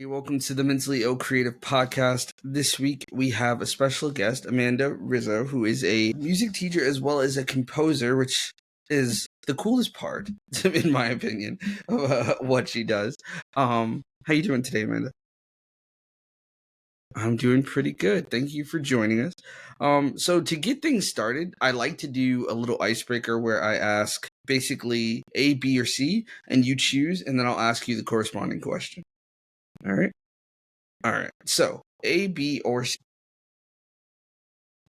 Welcome to the Mentally Ill Creative Podcast. This week we have a special guest, Amanda Rizzo, who is a music teacher as well as a composer, which is the coolest part, in my opinion, of what she does. How you doing today, Amanda? I'm doing pretty good. Thank you for joining us. So to get things started, I like to do a little icebreaker where I ask basically A, B, or C, and you choose, and then I'll ask you the corresponding question. All right. All right. So A, B, or C?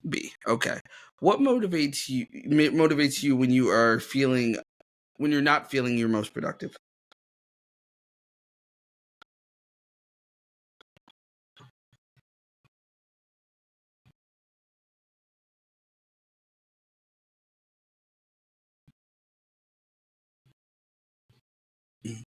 B. Okay. What motivates you when you are feeling when you're not feeling your most productive? Mm.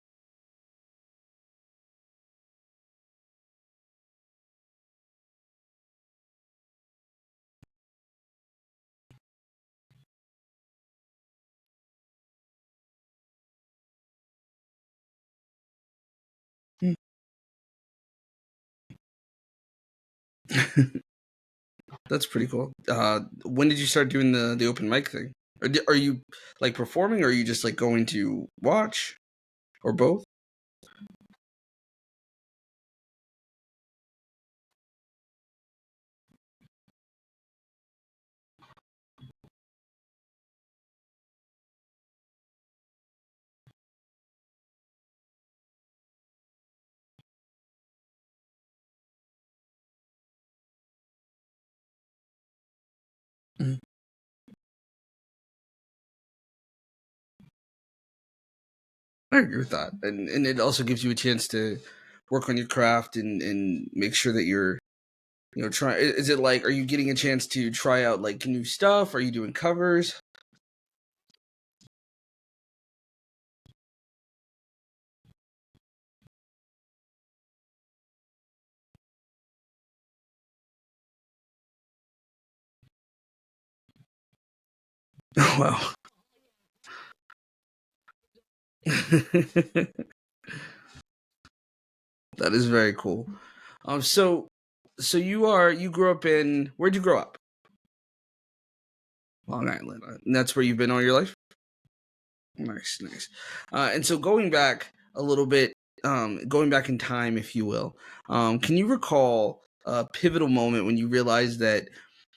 That's pretty cool. When did you start doing the open mic thing? Are you like performing, or are you just like going to watch, or both? Mhm. I agree with that, and it also gives you a chance to work on your craft and make sure that you're try. Is it like, are you getting a chance to try out like new stuff? Are you doing covers? Wow. That is very cool. So you grew up in, where'd you grow up? Long Island. And that's where you've been all your life? Nice, nice. And so going back a little bit, going back in time, if you will, can you recall a pivotal moment when you realized that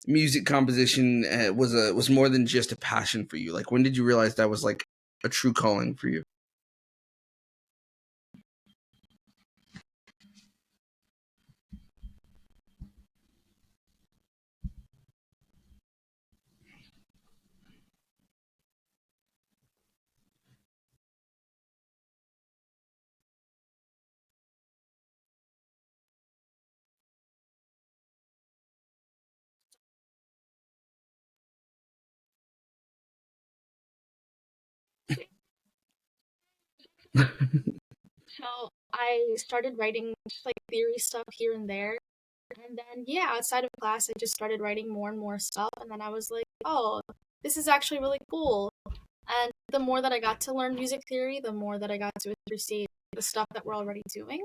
music composition was more than just a passion for you? Like, when did you realize that was like a true calling for you? So I started writing just like theory stuff here and there. And then, yeah, outside of class, I just started writing more and more stuff. And then I was like, oh, this is actually really cool. And the more that I got to learn music theory, the more that I got to appreciate the stuff that we're already doing.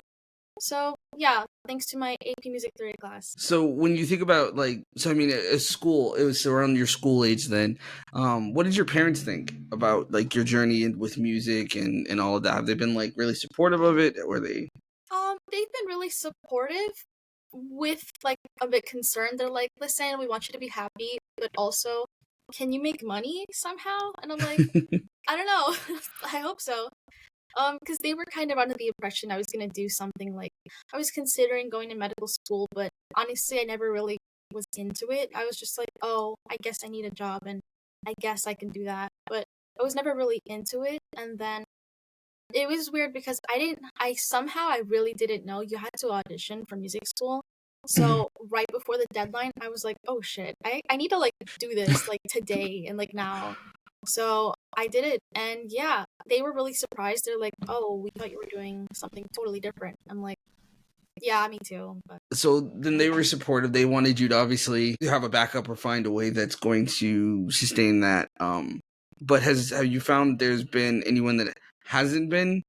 So, yeah, thanks to my AP Music Theory class. So when you think about like, so I mean, at school, it was around your school age then. What did your parents think about like your journey with music and all of that? Have they been like really supportive of it? Or were they? They've been really supportive with like a bit concerned. They're like, listen, we want you to be happy, but also, can you make money somehow? And I'm like, I don't know. I hope so. Because they were kind of under the impression I was gonna do something like I was considering going to medical school, but honestly, I never really was into it. I was just like, oh, I guess I need a job, and I guess I can do that. But I was never really into it. And then it was weird because I really didn't know you had to audition for music school. So right before the deadline, I was like, oh shit, I need to like do this like today and like now. So I did it, and yeah, they were really surprised. They're like, oh, we thought you were doing something totally different. I'm like, yeah, me too. But So then they were supportive. They wanted you to obviously have a backup or find a way that's going to sustain that. But have you found there's been anyone that hasn't been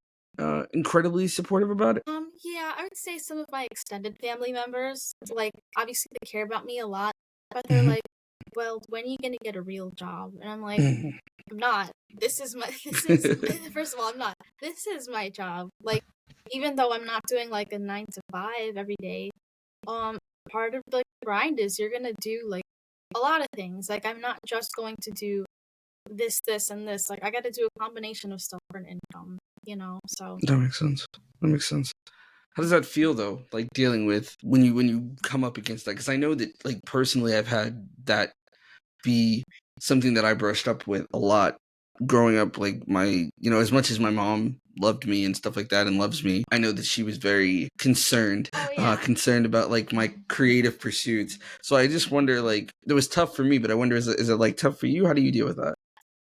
incredibly supportive about it? Yeah, I would say some of my extended family members, like, obviously they care about me a lot, but they're Hmm. like, "Well, when are you gonna get a real job?" And I'm like, Hmm. "I'm not. This is my this is first of all, I'm not. This is my job." Like, even though I'm not doing like a 9 to 5 every day, um, part of the grind is you're gonna do like a lot of things. Like, I'm not just going to do this, and this. Like, I gotta do a combination of stuff for an income, so. That makes sense. That makes sense. How does that feel though? Like dealing with when you come up against that? Because I know that like personally, I've had that be something that I brushed up with a lot growing up. Like as much as my mom loved me and stuff like that and loves me, I know that she was very Oh, yeah. concerned about like my creative pursuits. So I just wonder, like, it was tough for me, but I wonder, is it like tough for you? How do you deal with that?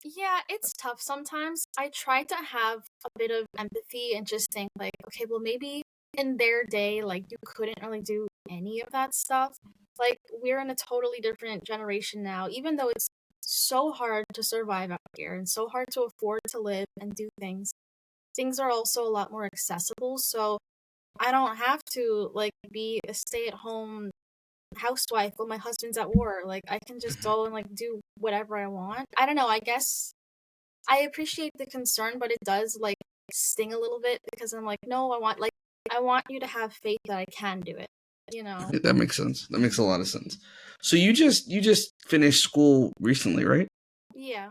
Yeah, it's tough sometimes. I try to have a bit of empathy and just think like, okay, well maybe in their day, like you couldn't really do any of that stuff. Like we're in a totally different generation now, even though it's so hard to survive out here and so hard to afford to live and do things. Things are also a lot more accessible, so I don't have to like be a stay-at-home housewife while my husband's at war. Like I can just go and like do whatever I want. I don't know, I guess I appreciate the concern, but it does like sting a little bit because I'm like, no, I want you to have faith that I can do it, you know? That makes sense. That makes a lot of sense. So you just finished school recently, right? Yeah.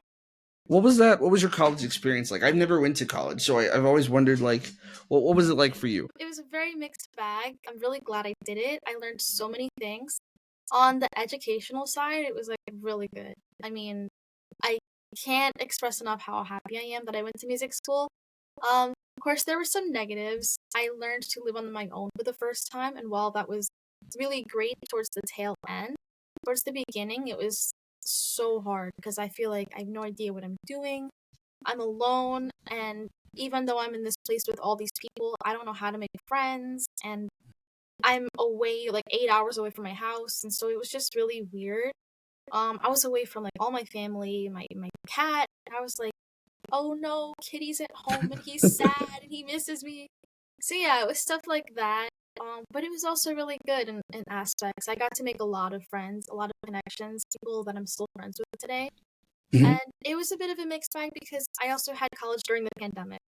What was that? What was your college experience like? I've never went to college, so I've always wondered, like, what was it like for you? It was a very mixed bag. I'm really glad I did it. I learned so many things. On the educational side, it was like really good. I mean, I can't express enough how happy I am that I went to music school. Of course, there were some negatives. I learned to live on my own for the first time, and while that was really great towards the tail end, towards the beginning, it was so hard because I feel like I have no idea what I'm doing. I'm alone, and even though I'm in this place with all these people, I don't know how to make friends, and I'm away like 8 hours away from my house, and so it was just really weird. I was away from like all my family, my cat. I was like, oh no, Kitty's at home and he's sad and he misses me. So yeah, it was stuff like that. But it was also really good in aspects. I got to make a lot of friends, a lot of connections, people that I'm still friends with today. Hmm. And it was a bit of a mixed bag because I also had college during the pandemic.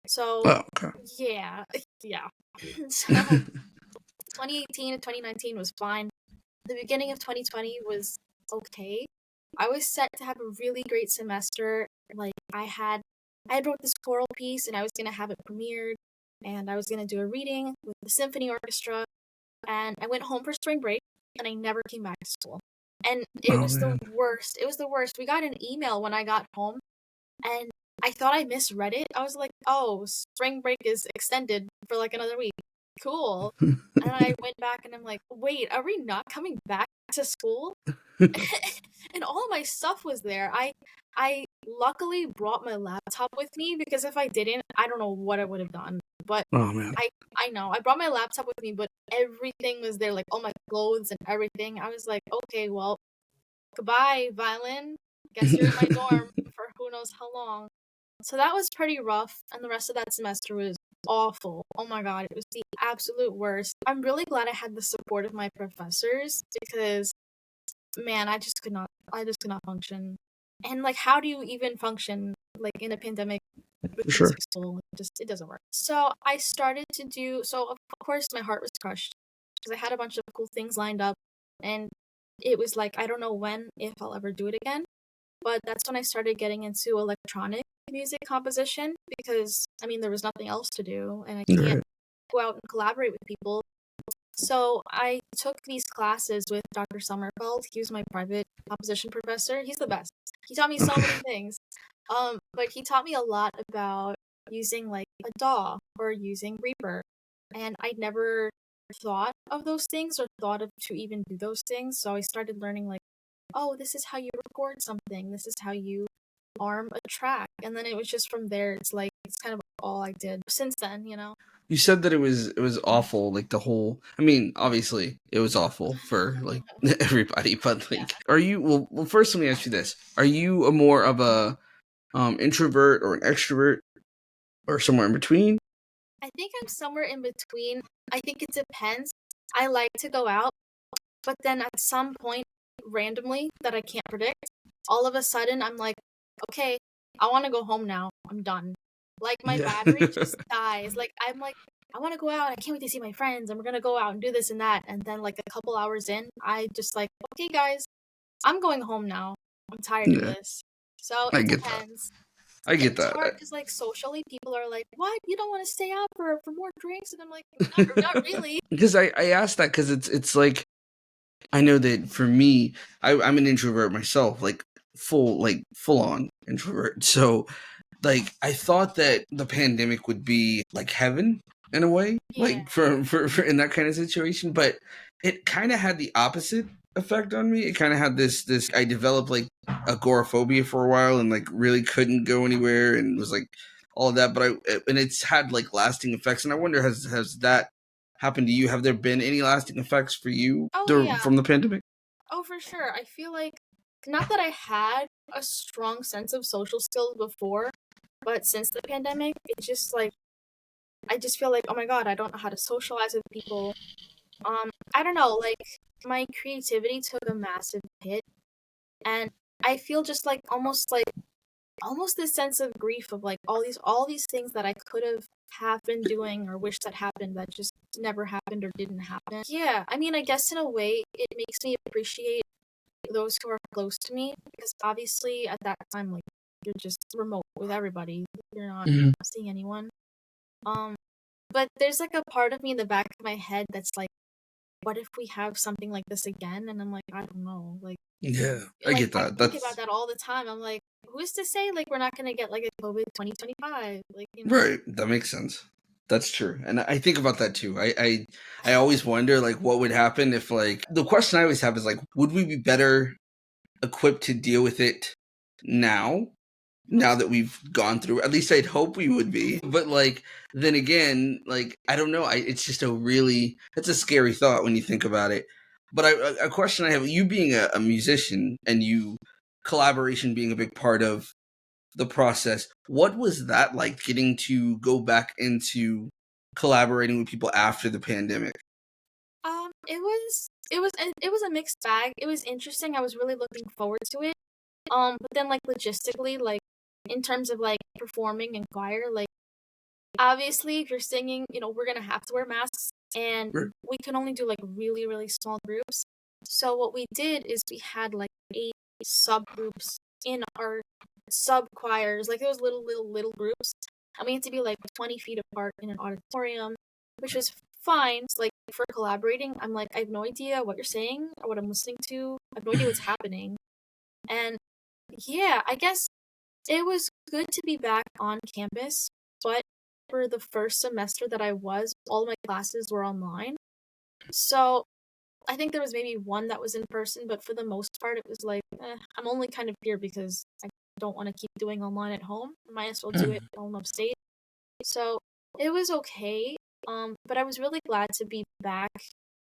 So Oh, okay. yeah, yeah. So 2018 and 2019 was fine. The beginning of 2020 was okay. I was set to have a really great semester. Like I had wrote this choral piece and I was gonna have it premiered and I was gonna do a reading with the symphony orchestra and I went home for spring break and I never came back to school. And it Oh was the man. worst. It was the worst. We got an email when I got home and I thought I misread it. I was like, "Oh, spring break is extended for like another week. Cool." And I went back and I'm like, "Wait, are we not coming back to school?" And all of my stuff was there. I luckily brought my laptop with me because if I didn't, I don't know what I would have done. But Oh man. I know I brought my laptop with me, but everything was there, like all my clothes and everything. I was like, okay, well, goodbye, violin. Guess you're in my dorm for who knows how long. So that was pretty rough, and the rest of that semester was awful. Oh my god, it was the absolute worst. I'm really glad I had the support of my professors because man, I just could not function. And like how do you even function like in a pandemic with For sure. music school? It doesn't work. So I started to do so of course my heart was crushed because I had a bunch of cool things lined up and it was like I don't know when if I'll ever do it again. But that's when I started getting into electronic music composition because I mean there was nothing else to do and I can't Right. go out and collaborate with people. So I took these classes with Dr. Sommerfeld. He was my private composition professor. He's the best. He taught me so Okay. many things. But he taught me a lot about using like a DAW or using Reaper. And I'd never thought of those things or thought of to even do those things. So I started learning like, oh, this is how you record something. This is how you arm a track. And then it was just from there, it's like it's kind of all I did since then. You said that it was awful, like the whole. I mean, obviously, it was awful for like everybody, but Yeah. like, are you? Well, first, let me ask you this: Are you a more of a introvert or an extrovert or somewhere in between? I think I'm somewhere in between. I think it depends. I like to go out, but then at some point, randomly, that I can't predict, all of a sudden I'm like, okay, I want to go home now. I'm done. Like my Yeah. battery just dies. Like I'm like, I want to go out. I can't wait to see my friends, and we're gonna go out and do this and that. And then like a couple hours in, I just like, okay, guys, I'm going home now. I'm tired of Yeah. this. So I it get that. depends. I get It's that. hard because like socially, people are like, "What? You don't want to stay out for more drinks?" And I'm like, "Not really." Because I asked that because it's like I know that for me, I'm an introvert myself, full on introvert. So like I thought that the pandemic would be like heaven in a way, Yeah. like for in that kind of situation, but it kind of had the opposite effect on me. It kind of had this I developed like agoraphobia for a while and like really couldn't go anywhere and was like all of that, but and it's had like lasting effects, and I wonder has that happened to you? Have there been any lasting effects for you Oh yeah. from the pandemic? Oh for sure. I feel like not that I had a strong sense of social skills before, but since the pandemic, it's just like I just feel like, oh my god, I don't know how to socialize with people. I don't know, like my creativity took a massive hit, and I feel just like almost this sense of grief of like all these things that I could have been doing or wish that happened that just never happened or didn't happen. Yeah, I mean, I guess in a way it makes me appreciate those who are close to me because obviously at that time like you're just remote with everybody. You're not Mhm. seeing anyone. Um but there's like a part of me in the back of my head that's like what if we have something like this again? And I'm like, I don't know. Yeah, I Like get I that. think about That's that all the time. I'm like, who's to say like we're not gonna get like a COVID 2025? Like, you know. right. That makes sense. That's true, and I think about that too. I always wonder like what would happen if like the question I always have is like would we be better equipped to deal with it now now Most that we've gone through, at least I'd hope we would be, but like then again like I don't know, it's just it's a scary thought when you think about it. But a question I have, you being a musician and you collaboration being a big part of the process, what was that like getting to go back into collaborating with people after the pandemic? it was a mixed bag. It was interesting. I was really looking forward to it. But then like logistically, like in terms of like performing in choir, like obviously if you're singing, we're gonna have to wear masks and Right. we can only do like really, really small groups. So what we did is we had like 8 subgroups in our sub choirs, like those little groups. And we had to be like 20 feet apart in an auditorium, which was fine. Like for collaborating, I'm like, I have no idea what you're saying or what I'm listening to. I have no idea what's happening. And yeah, I guess it was good to be back on campus, but for the first semester that I was, all my classes were online. So I think there was maybe one that was in person, but for the most part, it was like, I'm only kind of here because I don't want to keep doing online at home. I might as well do it Mm. home upstate. So it was okay. But I was really glad to be back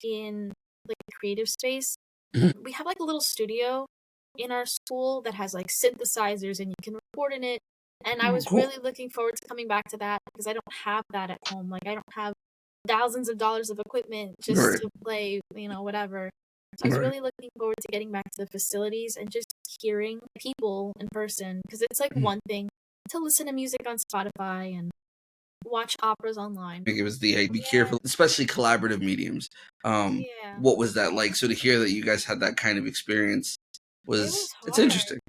in like creative space. Mhm. We have like a little studio in our school that has like synthesizers and you can record in it. And I Oh, was cool. really looking forward to coming back to that because I don't have that at home. Like I don't have thousands of dollars of equipment just Right. to play, whatever. So I was Right. really looking forward to getting back to the facilities and just hearing people in person because it's like Mm. one thing to listen to music on Spotify and watch operas online. I think it was the be Yeah, careful, especially collaborative mediums. yeah. What was that like? So to hear that you guys had that kind of experience It was it's hard. interesting.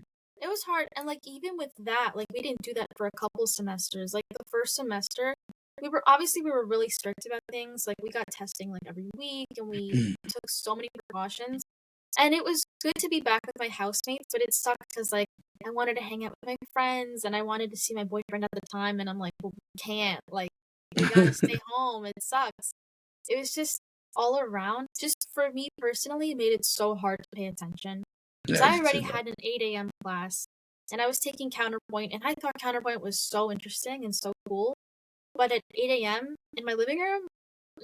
It was hard, and like even with that, like we didn't do that for a couple semesters. Like the first semester, we were really strict about things. Like we got testing like every week, and we Mm. took so many precautions. And it was good to be back with my housemates, but it sucked because like I wanted to hang out with my friends, and I wanted to see my boyfriend at the time, and I'm like, well, we can't. Like we gotta stay home. It sucks. It was just all around. Just for me personally, it made it so hard to pay attention because Yeah, I I can see already that. had an 8 a.m. class and I was taking counterpoint, and I thought counterpoint was so interesting and so cool. But at 8 a.m. in my living room,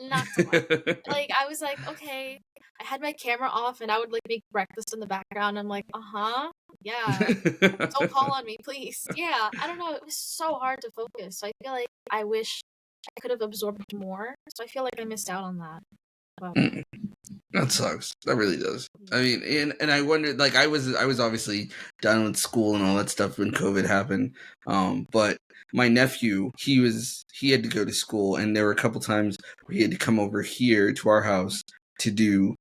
not so much. Like I was like, okay, I had my camera off and I would like make breakfast in the background. I'm like, uh-huh, yeah, don't call on me, please. Yeah, I don't know. It was so hard to focus. So I feel like I wish I could have absorbed more. So I feel like I missed out on that. But That sucks. That really does. I mean, and I wondered, like, I was obviously done with school and all that stuff when COVID happened. But my nephew, he had to go to school, and there were a couple times where he had to come over here to our house to do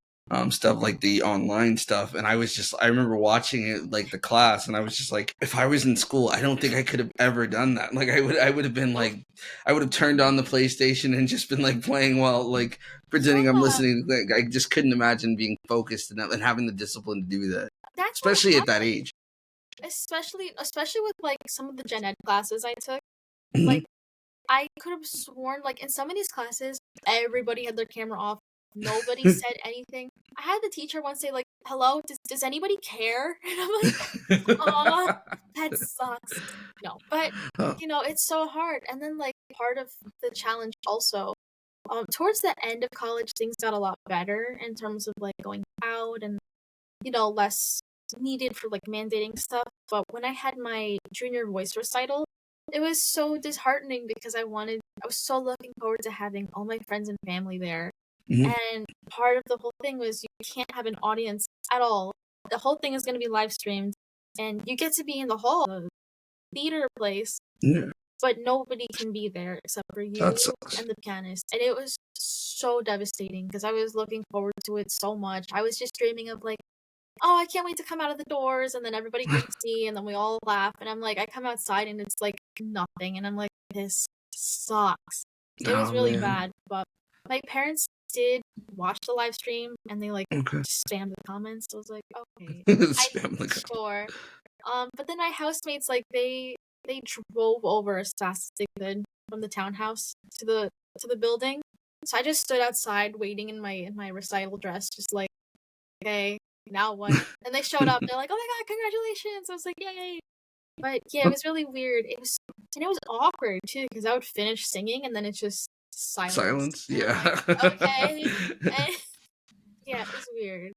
stuff like the online stuff. And I remember watching it, like the class, and I was just like, if I was in school, I don't think I could have ever done that. Like, I would have been like, I would have turned on the PlayStation and just been like playing while like pretending I'm yeah, listening. Like, I just couldn't imagine being focused and having the discipline to do that, that's what especially at that happened. age. Especially with like some of the gen ed classes I took. Mhm. Like I could have sworn like in some of these classes, everybody had their camera off. Nobody said anything. I had the teacher once say like, "Hello, does anybody care?" And I'm like, "Oh, that sucks." No, but Oh. it's so hard. And then like part of the challenge also, towards the end of college, things got a lot better in terms of like going out and less needed for like mandating stuff. But when I had my junior voice recital, it was so disheartening because I was so looking forward to having all my friends and family there. Mhm. And part of the whole thing was you can't have an audience at all. The whole thing is going to be live streamed, and you get to be in the hall, the theater place, Yeah, but nobody can be there except for that you sucks. and the pianist. And it was so devastating because I was looking forward to it so much. I was just dreaming of like, oh, I can't wait to come out of the doors, and then everybody greets me, and then we all laugh, and I'm like, I come outside and it's like nothing, and I'm like, this sucks. It was Oh really man. bad, but my parents did watch the live stream, and they like Okay. spammed the comments. So I was like, okay, I Spam the guy. sure. But then my housemates like they drove over as fast as they could from the townhouse to the building. So I just stood outside waiting in my recital dress, just like, okay, now what? And they showed up. They're like, "Oh my god, congratulations!" I was like, "Yay!" But yeah, it was really weird. It was awkward too because I would finish singing and then it's just silence, Silence. and I'm like, Yeah. "Okay," and yeah, it was weird.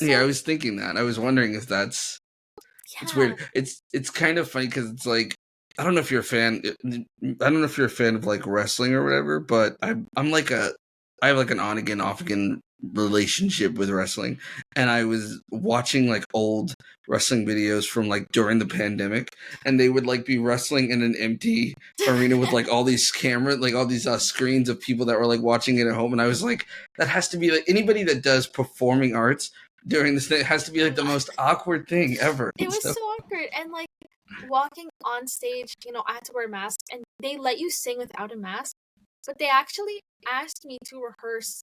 Yeah, I Also, was thinking that. I was wondering if that's it's yeah. weird. It's kind of funny because it's like I don't know if you're a fan. I don't know if you're a fan of like wrestling or whatever, but I'm like I have like an on again off again relationship with wrestling, and I was watching like old wrestling videos from like during the pandemic, and they would like be wrestling in an empty arena with like all these like all these screens of people that were like watching it at home, and I was like, that has to be like anybody that does performing arts during this thing, it has to be like the most awkward thing ever. It was So so awkward, and like walking on stage, I had to wear a mask, and they let you sing without a mask, but they actually asked me to rehearse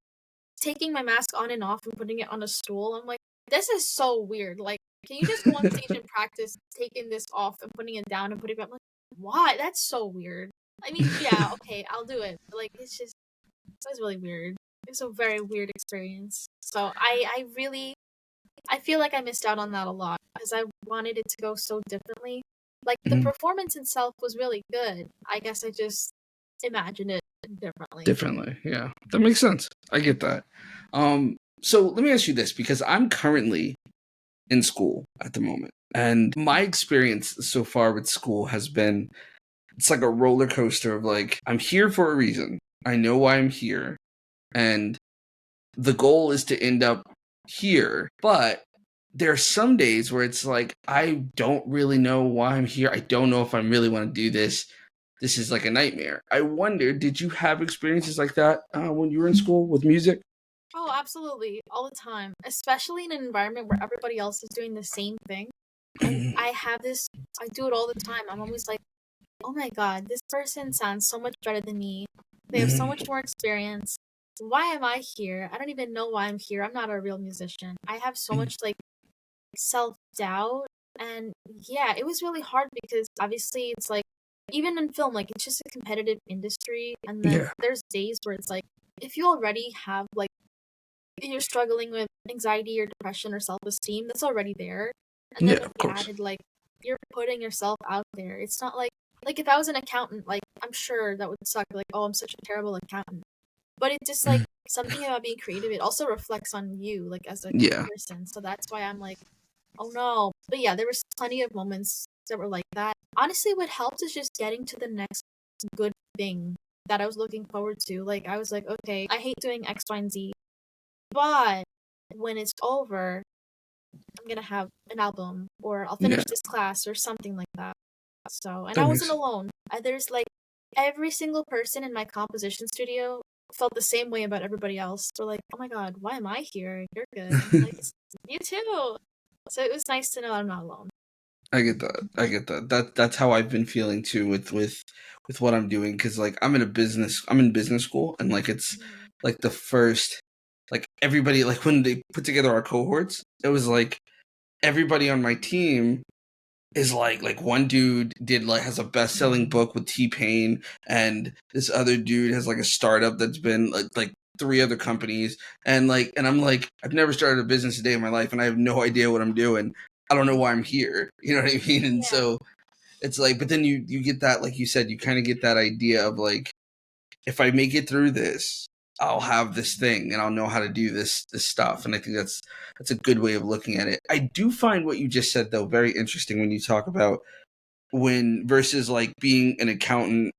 taking my mask on and off and putting it on a stool. I'm like, this is so weird. Like, can you just go on stage and practice taking this off and putting it down and putting it back? I'm like, why? That's so weird. I mean, yeah, okay, I'll do it. But like, it was really weird. It was a very weird experience. So I feel like I missed out on that a lot because I wanted it to go so differently. Like the Mhm. performance itself was really good. I guess I just imagined it differently. Differently, yeah, that makes sense. I get that. So let me ask you this because I'm currently in school at the moment, and my experience so far with school has been it's like a roller coaster of like I'm here for a reason. I know why I'm here, and the goal is to end up here, but there are some days where it's like I don't really know why I'm here. I don't know if I really want to do this. This is like a nightmare. I wonder, did you have experiences like that when you were in school with music? Oh, absolutely. All the time. Especially in an environment where everybody else is doing the same thing. And I do it all the time. I'm always like, oh my god, this person sounds so much better than me. They have so much more experience. Why am I here? I don't even know why I'm here. I'm not a real musician. I have so much like self doubt. And yeah, it was really hard because obviously it's like, even in film, like it's just a competitive industry. And then Yeah, there's days where it's like, if you already have like, you're struggling with anxiety or depression or self esteem, that's already there. And then yeah, if of you course. added like you're putting yourself out there, it's not like if I was an accountant, like I'm sure that would suck. Like, oh, I'm such a terrible accountant. But it's just like something about being creative. It also reflects on you, like as a Yeah. person. So that's why I'm like, oh no. But yeah, there was plenty of moments that were like that. Honestly, what helped is just getting to the next good thing. that I was looking forward to. Like, I was like, okay, I hate doing X, Y, and Z, but when it's over, I'm gonna have an album, or I'll finish Yeah, this class, or something like that. So, and that I makes wasn't sense. alone. There's like every single person in my composition studio felt the same way about everybody else. They're like, "Oh my god, why am I here? You're good." I'm like, "You too." So it was nice to know I'm not alone. I get that. I get that. That's how I've been feeling too with what I'm doing, because like I'm in business school, and like it's Mhm. like the first, like everybody, like when they put together our cohorts, it was like everybody on my team is like one dude did like has a best-selling book with T-Pain, and this other dude has like a startup that's been like three other companies, and I'm like, I've never started a business a day in my life, and I have no idea what I'm doing. I don't know why I'm here. You know what I mean? And Yeah, so it's like, but then you get that, like you said, you kind of get that idea of like, if I make it through this, I'll have this thing and I'll know how to do this stuff. And I think that's a good way of looking at it. I do find what you just said though very interesting when you talk about when versus like being an accountant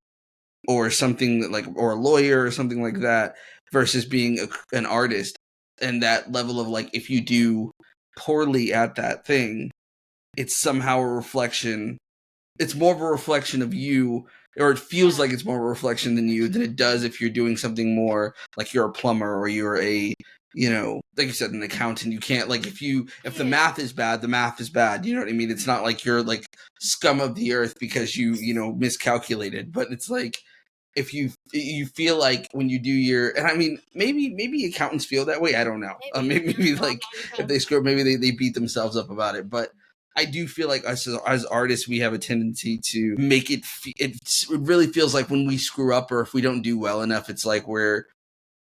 or something that, like, or a lawyer or something like that, versus being an artist, and that level of like, if you do poorly at that thing, it's somehow a reflection, it's more of a reflection of you, or it feels yeah, like it's more of a reflection than you than it does if you're doing something more like you're a plumber or you're a, you know, like you said, an accountant. You can't, like, if the yeah. math is bad, the math is bad. You know what I mean? It's not like you're like scum of the earth because you know, miscalculated, but it's like, if you feel like when you do your, and I mean, maybe accountants feel that way, I don't know, Maybe maybe I don't like know. if Yeah, they screw up, maybe they beat themselves up about it, but I do feel like us as artists, we have a tendency to make it really feels like when we screw up or if we don't do well enough, it's like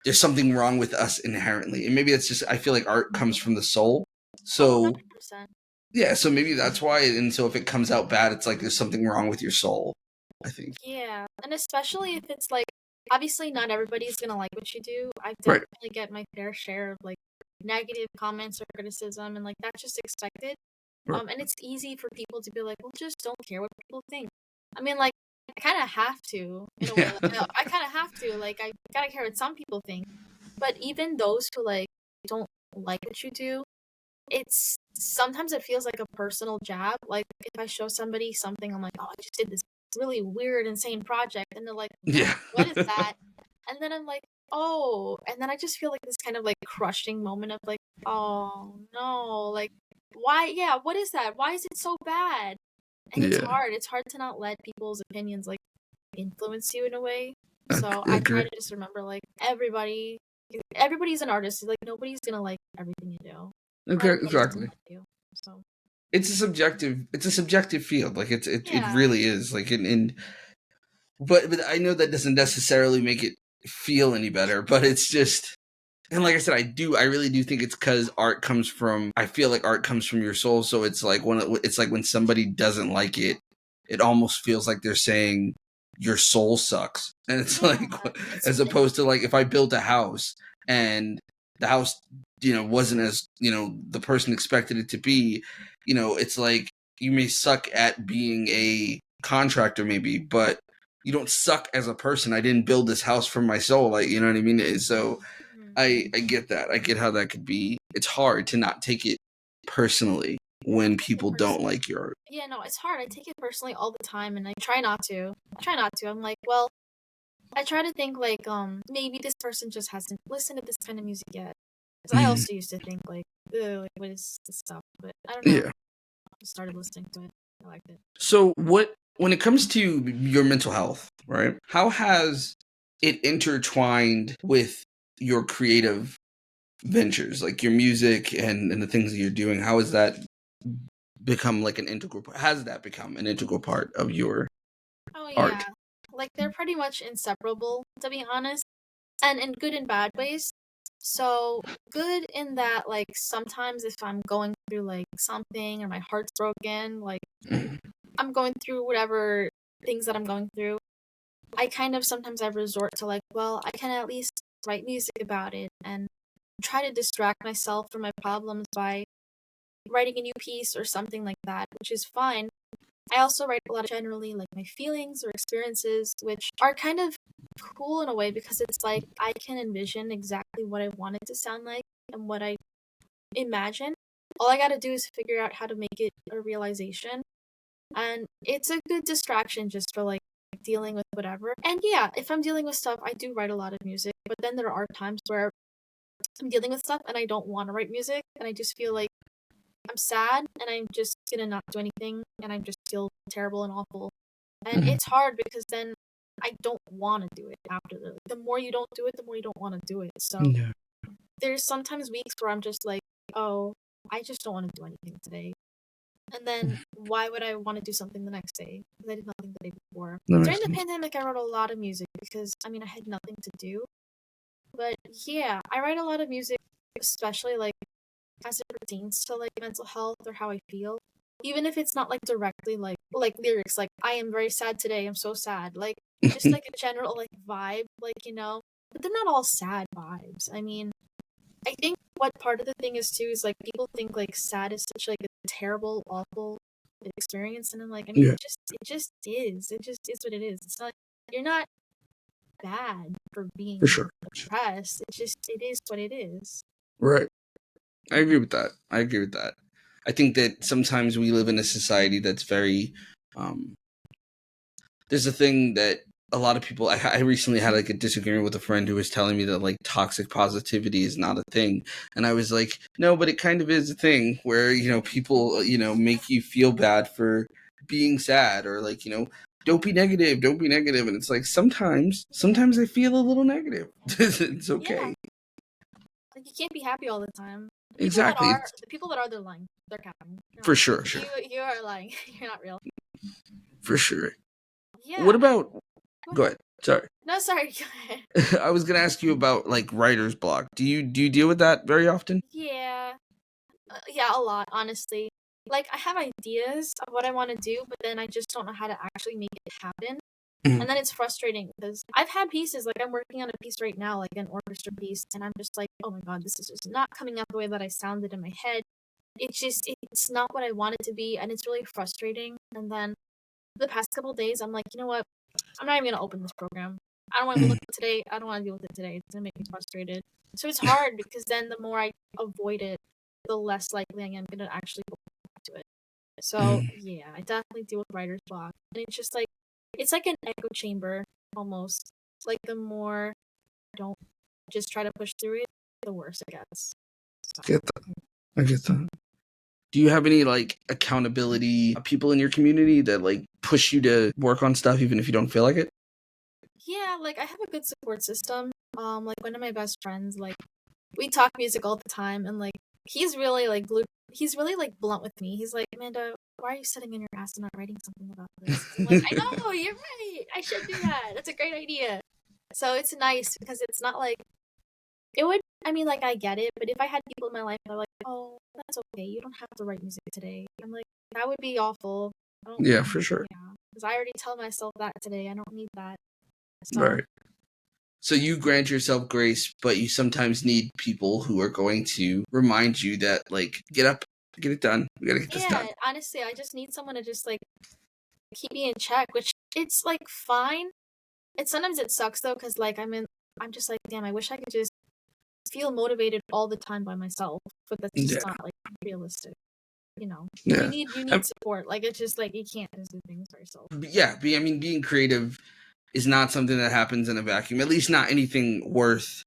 there's something wrong with us inherently. And maybe it's just, I feel like art comes from the soul. oh, So 100%. yeah, so maybe that's why. And so if it comes out bad, it's like there's something wrong with your soul, I think. Yeah, and especially if it's like, obviously not everybody's gonna like what you do. I Right. definitely get my fair share of like negative comments or criticism, and like that's just expected. Right. And it's easy for people to be like, well, just don't care what people think. I mean, like, I kind of have to in a way. Yeah. Like, I kind of have to. Like, I gotta care what some people think. But even those who like don't like what you do, it's sometimes it feels like a personal jab. Like if I show somebody something, I'm like, oh, I just did this really weird, insane project, and they're like, Yeah. what is that? And then I'm like, oh, and then I just feel like this kind of like crushing moment of like, oh no, like why? Yeah, what is that? Why is it so bad? And it's Yeah. hard. It's hard to not let people's opinions like influence you in a way. I So I try agree. to just remember like everybody's an artist. Like nobody's gonna like everything you do. Not Okay, everybody's gonna exactly. love you. So It's a subjective field. Like it yeah, really is. Like, but I know that doesn't necessarily make it feel any better, but it's just, and like I said, I really do think it's because art comes from, I feel like art comes from your soul. So it's like when somebody doesn't like it, it almost feels like they're saying your soul sucks. And it's yeah. like, It's as opposed to like if I built a house and the house, you know, wasn't as, you know, the person expected it to be, you know, it's like you may suck at being a contractor maybe, but you don't suck as a person. I didn't build this house from my soul. Like, you know what I mean? So mhm. I get that. I get how that could be. It's hard to not take it personally I when take it people don't personally. like your art. Yeah, no, it's hard. I take it personally all the time, and I try not to. I try not to. I'm like, well, I try to think like, maybe this person just hasn't listened to this kind of music yet. Because I Mhm. also used to think like, ugh, like what is this stuff? But I don't know. Yeah. I just started listening to it. I liked it. So when it comes to your mental health, right? How has it intertwined with your creative ventures, like your music and the things that you're doing? How has that become like an integral part? Has that become an integral part of your Oh yeah, art? like they're pretty much inseparable, to be honest, and in good and bad ways. So good in that, like sometimes if I'm going through like something or my heart's broken, like Mhm. I'm going through whatever things that I'm going through, I kind of sometimes I resort to like, well, I can at least write music about it and try to distract myself from my problems by writing a new piece or something like that, which is fine. I also write a lot of generally like my feelings or experiences, which are kind of cool in a way because it's like I can envision exactly what I want it to sound like and what I imagine. All I gotta do is figure out how to make it a realization. And it's a good distraction just for like dealing with whatever. And yeah, if I'm dealing with stuff, I do write a lot of music, but then there are times where I'm dealing with stuff and I don't want to write music and I just feel like I'm sad and I'm just gonna not do anything and I just feel terrible and awful. And Mhm. it's hard because then I don't want to do it after the more you don't do it, the more you don't want to do it. So Yeah. there's sometimes weeks where I'm just like, oh, I just don't want to do anything today. And then why would I want to do something the next day? Because I did nothing the day before. That During makes the sense. pandemic, I wrote a lot of music because I mean I had nothing to do. But yeah, I write a lot of music, especially like as it pertains to like mental health or how I feel. Even if it's not like directly like lyrics, like I am very sad today, I'm so sad. Like just like a general like vibe, like but they're not all sad vibes. I mean, I think what part of the thing is too is like people think like sad is such like a terrible, awful experience, and I'm like, I mean, Yeah, it just is. It just is what it is. It's not you're not bad for for being sure. depressed. It is what it is. Right. I agree with that. I agree with that. I think that sometimes we live in a society that's very um, there's a thing that a lot of people I recently had like a disagreement with a friend who was telling me that like toxic positivity is not a thing, and I was like, no, but it kind of is a thing where people make you feel bad for being sad, or like don't be negative, don't be negative. And it's like sometimes I feel a little negative. It's Yeah, okay. like you can't be happy all the time. Exactly. It's, The people that are, they're lying. They're capping. You're for not. sure. You are lying. You're not real. For sure. What Yeah. about Go go ahead. ahead. Sorry. No, sorry. Go ahead. I was gonna ask you about like writer's block. Do you deal with that very often? Yeah. Yeah, a lot, honestly. Like I have ideas of what I want to do, but then I just don't know how to actually make it happen. Mhm. And then it's frustrating because I've had pieces, like I'm working on a piece right now, like an orchestra piece, and I'm just like, oh my god, this is just not coming out the way that I sounded in my head. It's not what I want it to be, and it's really frustrating. And then the past couple of days, I'm like, you know what? I'm not even gonna open this program. I don't want to Mhm. look at it today. I don't want to deal with it today. It's gonna make me frustrated. So it's hard because then the more I avoid it, the less likely I am gonna actually go back to it. So Mhm. yeah, I definitely deal with writer's block, and it's just like it's like an echo chamber almost. Like the more I don't just try to push through it, the worse it gets. So Get that. I get that. Do you have any like accountability people in your community that like push you to work on stuff even if you don't feel like it? yeah, like I have a good support system. Like one of my best friends, like we talk music all the time, and like he's really like he's really like blunt with me. He's like, Amanda, why are you sitting in your ass and not writing something about this? I'm like, I know, you're right. I should do that. That's a great idea. So it's nice because it's not like it would. I mean, like I get it, but if I had people in my life that are like, oh, that's okay. You don't have to write music today. I'm like, that would be awful. I don't. Yeah, for sure. Yeah, because I already tell myself that today. I don't need that. So Right. So you grant yourself grace, but you sometimes need people who are going to remind you that like get up, get it done. We gotta get this yeah, done. honestly, I just need someone to just like keep me in check, which it's like fine. It sometimes it sucks though, because like I'm just like, damn, I wish I could just feel motivated all the time by myself, but that's just Yeah. not like realistic. Yeah. You Um, need support. Like it's just like you can't just do things by yourself. yeah. I mean, being creative is not something that happens in a vacuum. At least not anything worth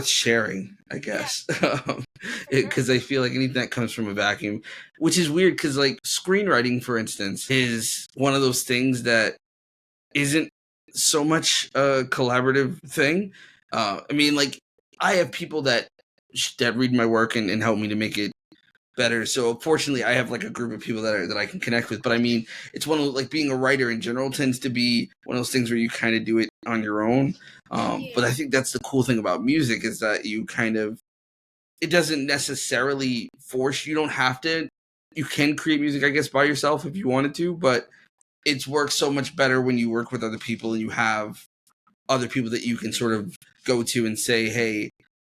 sharing, I Yeah, guess. for sure. Because I feel like anything that comes from a vacuum, which is weird because like screenwriting, for instance, is one of those things that isn't so much a collaborative thing. I mean, like I have people that read my work and help me to make it better. So fortunately, I have like a group of people that I can connect with. But I mean, it's one of like being a writer in general tends to be one of those things where you kind of do it on your own. But I Yeah, think that's the cool thing about music is that you kind of it doesn't necessarily force you. Don't have to. You can create music, I guess, by yourself if you wanted to, but it's works so much better when you work with other people and you have other people that you can sort of go to and say, hey,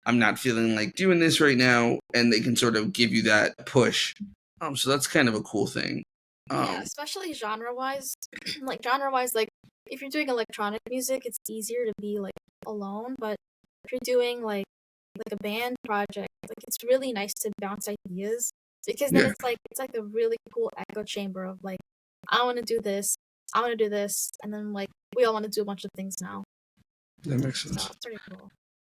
I'm not feeling like doing this right now. And they can sort of give you that push. So that's kind of a cool thing. Yeah, especially genre-wise. Like genre-wise, like if you're doing electronic music, it's easier to be like alone, but if you're doing like a band project, like it's really nice to bounce ideas because then Yeah, it's like a really cool echo chamber of like I want to do this, I want to do this, and then like we all want to do a bunch of things now. that makes So sense. it's pretty cool.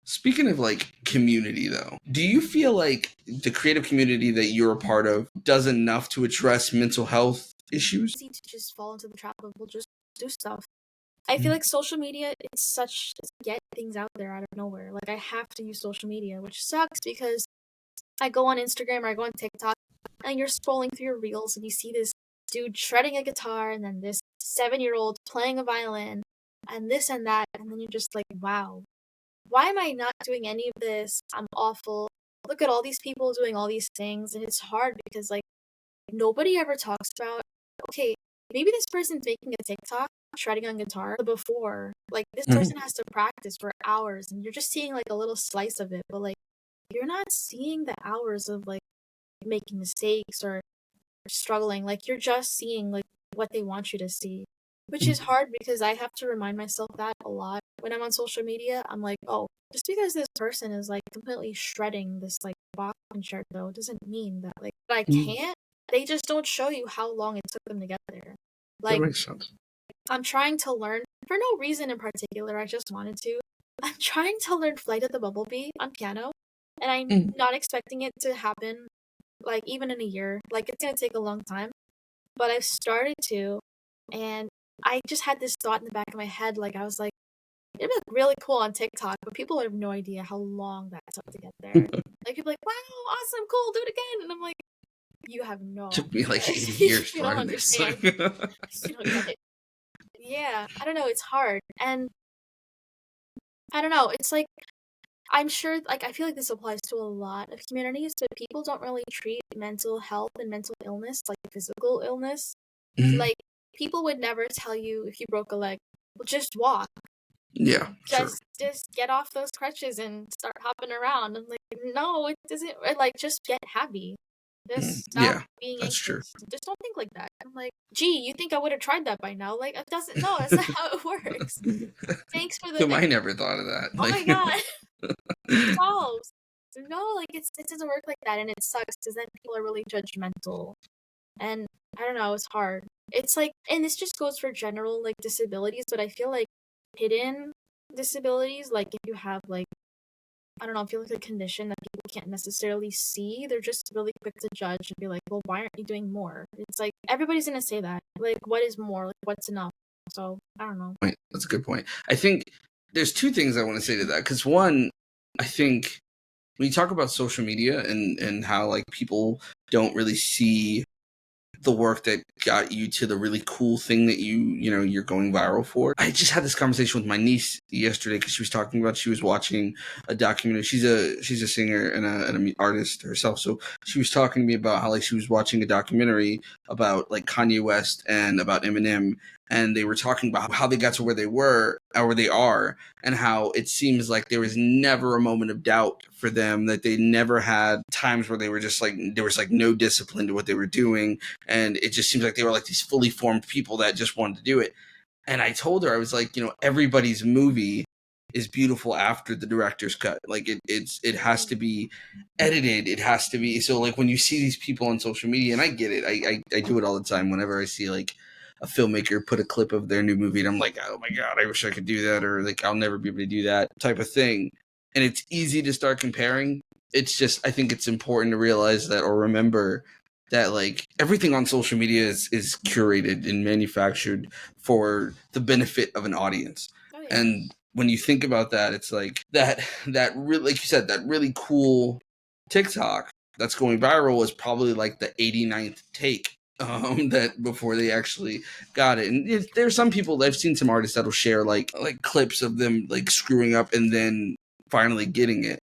Speaking of like community though, do you feel like the creative community that you're a part of does enough to address mental health issues? Easy to just fall into the trap of we'll just do stuff. I feel like social media it's such to get things out there out of nowhere. Like I have to use social media, which sucks because I go on Instagram or I go on TikTok and you're scrolling through your reels and you see this dude shredding a guitar and then this 7-year-old playing a violin and this and that and then you're just like, wow, why am I not doing any of this? I'm awful. Look at all these people doing all these things and it's hard because like nobody ever talks about okay, maybe this person's making a TikTok shredding on guitar before. Like this Mhm. person has to practice for hours and you're just seeing like a little slice of it, but like you're not seeing the hours of like making mistakes or struggling. Like you're just seeing like what they want you to see. Which is hard because I have to remind myself that a lot when I'm on social media. I'm like, oh, just because this person is like completely shredding this like box concerto doesn't mean that like that I can't. They just don't show you how long it took them to get there. That Like makes sense. I'm trying to learn for no reason in particular. I just wanted to. I'm trying to learn Flight of the Bumblebee on piano, and I'm Mm. not expecting it to happen like even in a year. Like it's gonna take a long time, but I've started to, and I just had this thought in the back of my head. Like I was like, it'd look really cool on TikTok, but people have no idea how long that took to get there. Like people are like, wow, awesome, cool, do it again, and I'm like, you have no Took me like 80 idea. years You to don't learn this. understand. You don't get it. Yeah, I don't know. It's hard, and I don't know. It's like I'm sure, like, I feel like this applies to a lot of communities, but people don't really treat mental health and mental illness like physical illness. Mhm. Like, people would never tell you if you broke a leg, well, just walk, Yeah, sure. just get off those crutches and start hopping around. I'm like, no, it doesn't. Like, just get happy. Just stop Yeah, being that's true. anxious. Just don't think like that. I'm like, gee, you think I would have tried that by now? Like, it doesn't. No, that's not how it works. Thanks for the I thank. never thought of that. Oh my Like, god. Solves. No, like it doesn't work like that, and it sucks because then people are really judgmental, and I don't know, it's hard. It's like, and this just goes for general like disabilities, but I feel like hidden disabilities, like if you have like I don't know, if you look at a condition that people can't necessarily see, they're just really quick to judge and be like, well, why aren't you doing more? It's like everybody's gonna say that. Like, what is more? Like, what's enough? So I don't know. point. That's a good point. I think there's two things I want to say to that. Because one, I think when you talk about social media and how like people don't really see the work that got you to the really cool thing that you're going viral for. I just had this conversation with my niece yesterday because she was talking about she was watching a documentary. She's a singer and an artist herself, so she was talking to me about how like she was watching a documentary about like Kanye West and about Eminem, and they were talking about how they got to where they were or where they are, and how it seems like there was never a moment of doubt for them, that they never had times where they were just like there was like no discipline to what they were doing, and it just seems like they were like these fully formed people that just wanted to do it. And I told her, I was like, everybody's movie is beautiful after the director's cut. Like it has to be edited. It has to be, so like when you see these people on social media, and I get it, I do it all the time whenever I see like a filmmaker put a clip of their new movie and I'm like, oh my god, I wish I could do that, or like I'll never be able to do that type of thing. And it's easy to start comparing. It's just, I think it's important to realize that, or remember that like everything on social media is curated and manufactured for the benefit of an audience. Oh yeah. And when you think about that, it's like that really, like you said, that really cool TikTok that's going viral is probably like the 89th take that before they actually got it. And there's some people, I've seen some artists that'll share like clips of them like screwing up and then finally getting it,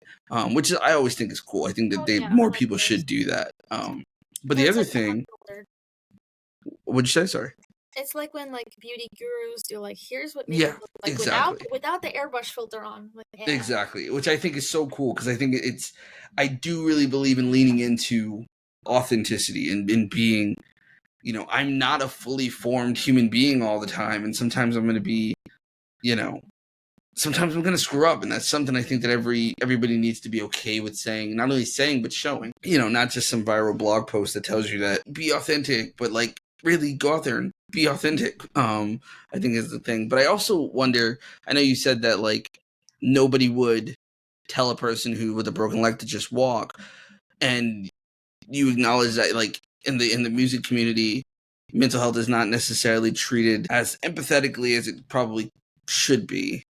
which is, I always think is cool. I think that Oh yeah, I more like people those. should do that. But Or the it's other like the thing, unfiltered. what'd you say? Sorry. It's like when like beauty gurus do like, here's what makeup Yeah, looks like exactly. without the airbrush filter on. Like, yeah. Exactly. Which I think is so cool because I think I do really believe in leaning into authenticity and being I'm not a fully formed human being all the time, and sometimes I'm going to be, you know, sometimes I'm going to screw up, and that's something I think that everybody needs to be okay with saying, not only saying but showing. Not just some viral blog post that tells you that be authentic, but like really go out there and be authentic. I think is the thing. But I also wonder. I know you said that like nobody would tell a person who with a broken leg to just walk, and you acknowledge that like in the music community, mental health is not necessarily treated as empathetically as it probably should be.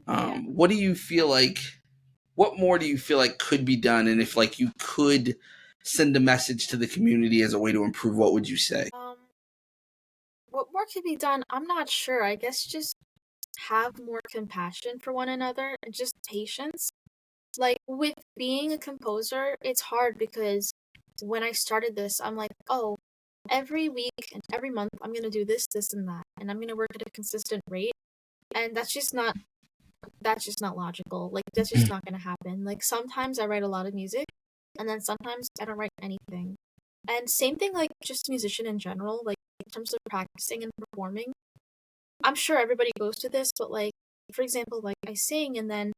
Yeah. What do you feel like? What more do you feel like could be done? And if like you could send a message to the community as a way to improve, what would you say? What more could be done? I'm not sure. I guess just have more compassion for one another and just patience. Like with being a composer, it's hard because when I started this, I'm like, oh, every week and every month I'm gonna do this, this, and that, and I'm gonna work at a consistent rate, and that's just not logical. Like that's just not gonna happen. Like sometimes I write a lot of music, and then sometimes I don't write anything. And same thing like just musician in general, like in terms of practicing and performing. I'm sure everybody goes to this, but like for example, like I sing and then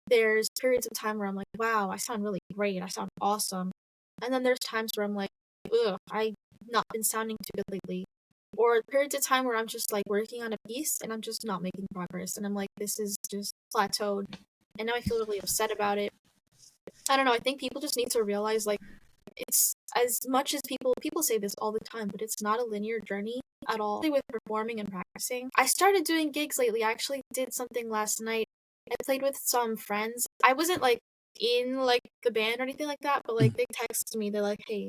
there's periods of time where I'm like, wow, I sound really great, I sound awesome. And then there's times where I'm like, ugh, I've not been sounding too good lately. Or periods of time where I'm just like working on a piece and I'm just not making progress. And I'm like, this is just plateaued. And now I feel really upset about it. I don't know, I think people just need to realize like it's as much as people say this all the time, but it's not a linear journey at all with performing and practicing. I started doing gigs lately. I actually did something last night. I played with some friends. I wasn't like in like the band or anything like that, but like they texted me. They're like, "Hey,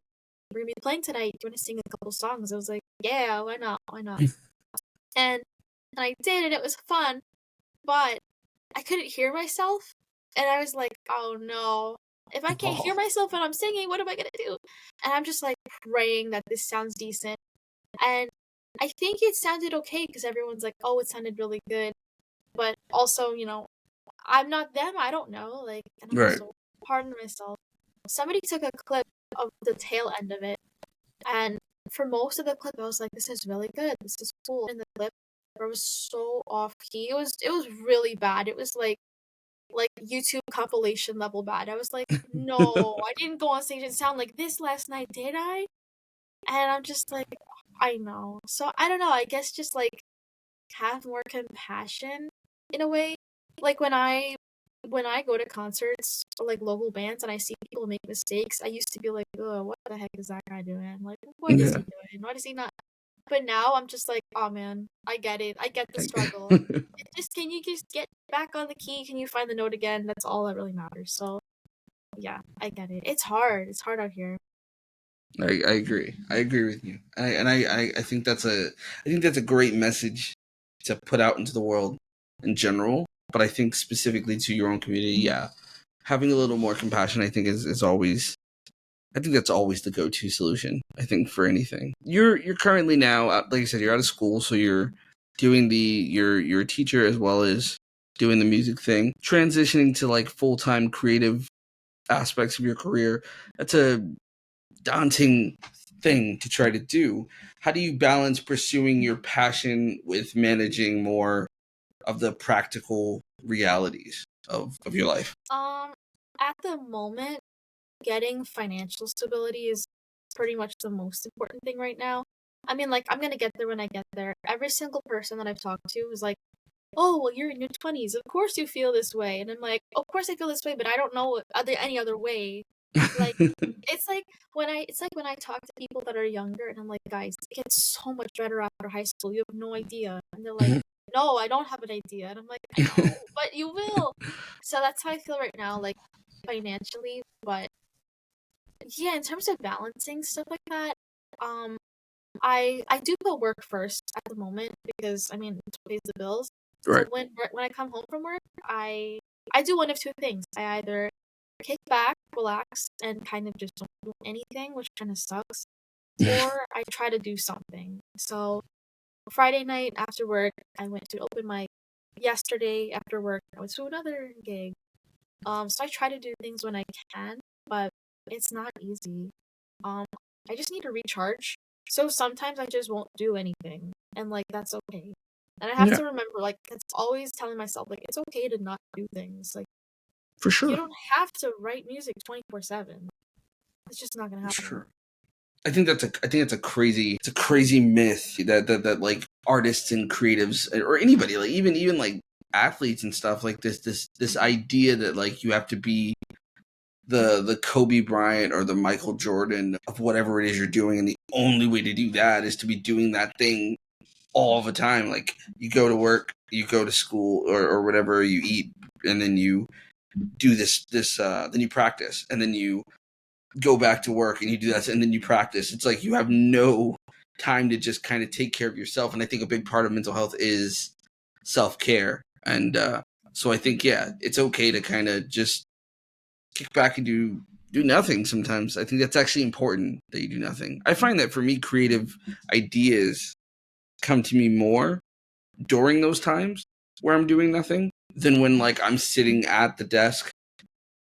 we're gonna be playing tonight. Do you want to sing a couple songs?" I was like, "Yeah, why not? Why not?" And I did, and it was fun. But I couldn't hear myself, and I was like, "Oh no. If I can't hear Oh, myself when I'm singing, what am I gonna do?" And I'm just like praying that this sounds decent. And I think it sounded okay because everyone's like, "Oh, it sounded really good." But also, I'm not them. I don't know. Like, and I'm right. also hard on myself. Somebody took a clip of the tail end of it, and for most of the clip, I was like, "This is really good. This is cool." In the clip, where it was so off key. It was really bad. It was like YouTube compilation level bad. I was like, no, I didn't go on stage and sound like this last night, did I? And I'm just like, I know. So I don't know. I guess just like have more compassion in a way. Like when I go to concerts or like local bands and I see people make mistakes, I used to be like, oh, what the heck is that guy doing? Like, what is Yeah. he doing? Why does he not? But now I'm just like, oh man, I get it. I get the struggle. I, Can you just get back on the key? Can you find the note again? That's all that really matters. So yeah, I get it. It's hard. It's hard out here. I agree. I agree with you. I think that's a great message to put out into the world in general. But I think specifically to your own community, yeah, having a little more compassion, I think is always. I think that's always the go-to solution. I think for anything. You're currently now, like I said, you're out of school, so you're doing you're a teacher as well as doing the music thing, transitioning to like full-time creative aspects of your career. That's a daunting thing to try to do. How do you balance pursuing your passion with managing more of the practical realities of your life? Um, at the moment, getting financial stability is pretty much the most important thing right now. I mean, like, I'm gonna get there when I get there. Every single person that I've talked to is like, oh, well, you're in your 20s. Of course you feel this way. And I'm like, of course I feel this way, but I don't know any other way. Like, it's like when I talk to people that are younger and I'm like, guys, it gets so much better after high school. You have no idea. And they're like, no, I don't have an idea. And I'm like, I know, but you will. So that's how I feel right now, like financially. But yeah, in terms of balancing stuff like that, um, I do put work first at the moment because I mean it pays the bills. So Right. when I come home from work, I do one of two things. I either kick back, relax, and kind of just don't do anything, which kind of sucks, or I try to do something. So Friday night after work, I went to open mic. Yesterday after work, I went to another gig. So I try to do things when I can, but it's not easy. Um, I just need to recharge So sometimes I just won't do anything, and like that's okay. And I have Yeah, to remember, like, it's always telling myself, like, it's okay to not do things. Like, for you sure. don't have to write music 24/7. It's just not gonna For happen. sure. I think that's a crazy myth that like artists and creatives or anybody like even like athletes and stuff like this idea that like you have to be the Kobe Bryant or the Michael Jordan of whatever it is you're doing, and the only way to do that is to be doing that thing all the time. Like you go to work, you go to school or whatever, you eat, and then you do then you practice, and then you go back to work and you do that, and then you practice. It's like you have no time to just kind of take care of yourself. And I think a big part of mental health is self-care. And so I think, yeah, it's okay to kind of just kick back and do nothing sometimes. I think that's actually important that you do nothing. I find that for me, creative ideas come to me more during those times where I'm doing nothing than when like I'm sitting at the desk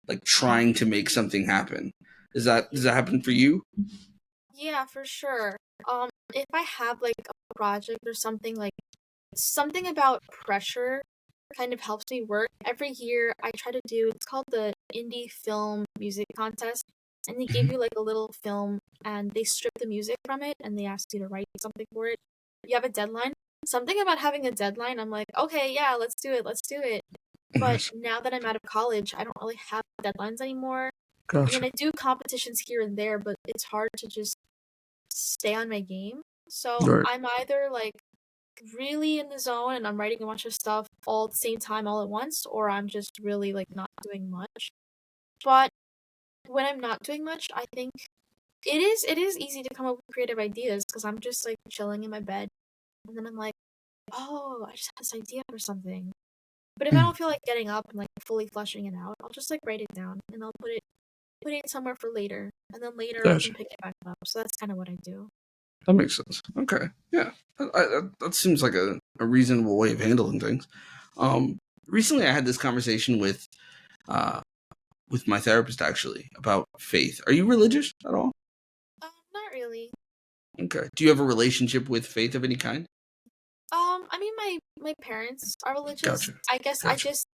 like trying to make something happen. Does that happen for you? Yeah, for sure. If I have like a project or something, like something about pressure kind of helps me work. Every year I try to do, it's called the Indie Film Music Contest, and they give Mhm. you like a little film and they strip the music from it and they ask you to write something for it. You have a deadline. Something about having a deadline, I'm like, okay, yeah, let's do it, let's do it. But Nice. now that I'm out of college, I don't really have deadlines anymore. I mean, Gotcha. I do competitions here and there, but it's hard to just stay on my game. So Right. I'm either like really in the zone and I'm writing a bunch of stuff all at the same time all at once, or I'm just really like not doing much. But when I'm not doing much, I think it is easy to come up with creative ideas because I'm just like chilling in my bed and then I'm like, oh, I just had this idea for something. But if I Mm, don't feel like getting up and like fully fleshing it out, I'll just like write it down and I'll put it somewhere for later, and then later I can gotcha. pick it back up. So that's kind of what I do. That makes sense. Okay. Yeah. That seems like a reasonable way of handling things. Recently, I had this conversation uh, with my therapist actually about faith. Are you religious at all? Not really. Okay. Do you have a relationship with faith of any kind? I mean, my parents are religious. Gotcha. I guess I Gotcha. just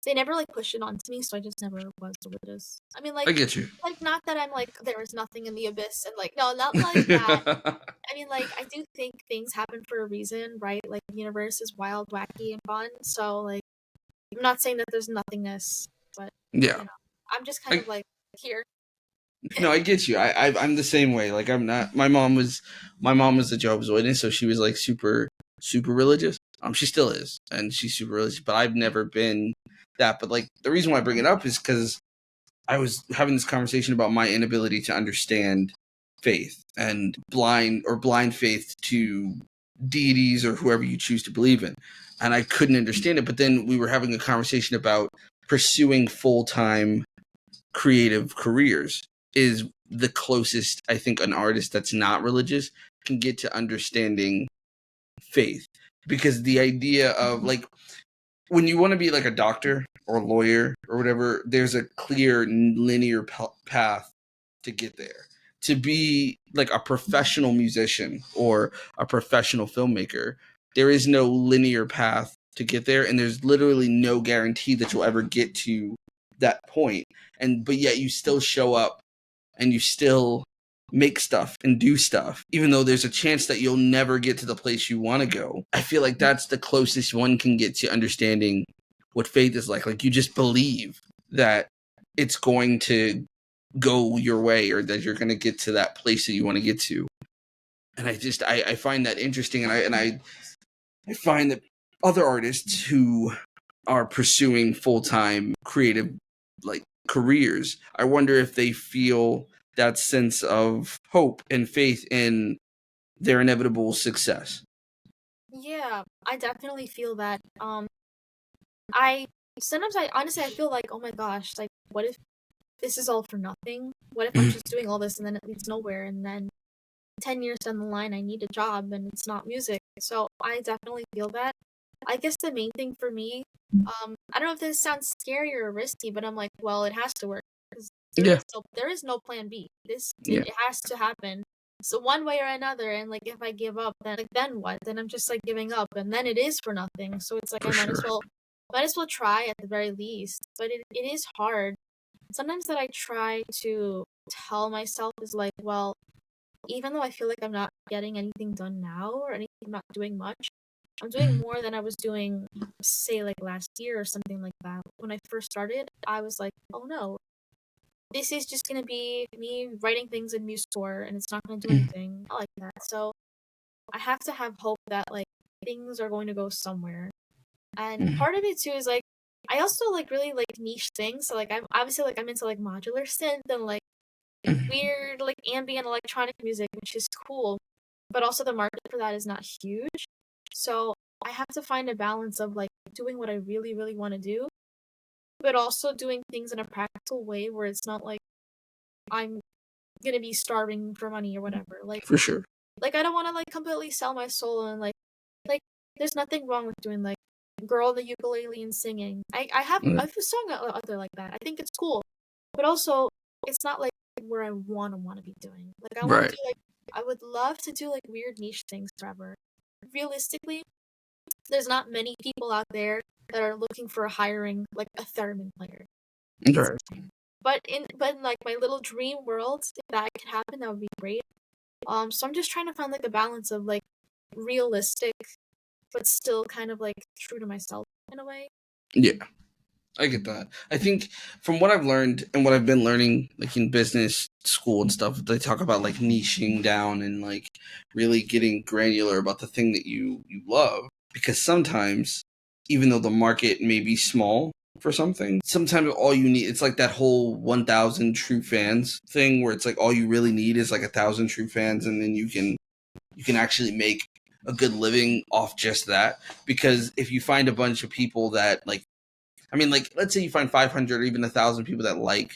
they never like pushed it onto me, so I just never was religious. I mean, I get you. like not that I'm like there is nothing in the abyss and like no, not like that. I mean, like I do think things happen for a reason, right? Like the universe is wild, wacky, and fun. So like I'm not saying that there's nothingness, but Yeah. I'm just kind I, of like here. no, I get you. I'm the same way. Like I'm not. My mom was a Jehovah's Witness, so she was like super religious. She still is, and she's super religious. But I've never been that. But like the reason why I bring it up is because I was having this conversation about my inability to understand faith and blind faith to deities or whoever you choose to believe in, and I couldn't understand it. But then we were having a conversation about pursuing full time creative careers is the closest I think an artist that's not religious can get to understanding faith. Because the idea of like when you want to be like a doctor or a lawyer or whatever, there's a clear linear path to get there. To be like a professional musician or a professional filmmaker, there is no linear path to get there, and there's literally no guarantee that you'll ever get to that point. And but yet you still show up and you still make stuff and do stuff, even though there's a chance that you'll never get to the place you want to go. I feel like that's the closest one can get to understanding what faith is like. Like you just believe that it's going to go your way or that you're going to get to that place that you want to get to. And I find that interesting. I find that other artists who are pursuing full-time creative like careers, I wonder if they feel that sense of hope and faith in their inevitable success. Yeah, I definitely feel that. I sometimes I honestly I feel like, oh my gosh, like what if this is all for nothing? What if I'm just doing all this and then it leads nowhere and then 10 years down the line I need a job and it's not music. So I definitely feel that. I guess the main thing for me, I don't know if this sounds scary or risky, but I'm like, well, it has to work because Yeah, there is no plan B. yeah, It has to happen. So one way or another, and like if I give up, then what? Then I'm just like giving up, and then it is for nothing. So it's like For I sure. might as well try at the very least. But it is hard. Sometimes that I try to tell myself is like, well, even though I feel like I'm not getting anything done now or anything, I'm not doing much, I'm doing more than I was doing, say, like last year or something like that. When I first started, I was like, oh no, this is just gonna be me writing things in MuseScore and it's not gonna do anything. I like that. So I have to have hope that like things are going to go somewhere. And part of it too is like I also like really like niche things. So like I'm obviously like I'm into like modular synth and like weird like ambient electronic music, which is cool. But also the market for that is not huge. So I have to find a balance of like doing what I really, really want to do, but also doing things in a practical way where it's not like I'm gonna be starving for money or whatever. For sure. Like I don't want to like completely sell my soul and like there's nothing wrong with doing like girl on the ukulele and singing. I have a song out there like that. I think it's cool, but also it's not like where I want to be doing. Like I want to Right. do like I would love to do like weird niche things forever. Realistically, there's not many people out there that are looking for hiring like a theremin player. It's Right. but in like my little dream world, if that could happen, that would be great. So I'm just trying to find like a balance of like realistic, but still kind of like true to myself in a way. Yeah. I get that. I think from what I've learned and what I've been learning, like in business school and stuff, they talk about like niching down and like really getting granular about the thing that you love. Because sometimes, even though the market may be small for something, sometimes all you need it's like that whole 1,000 true fans thing where it's like all you really need is like 1,000 true fans, and then you can actually make a good living off just that. Because if you find a bunch of people that like I mean, like, let's say you find 500 or even 1,000 people that like,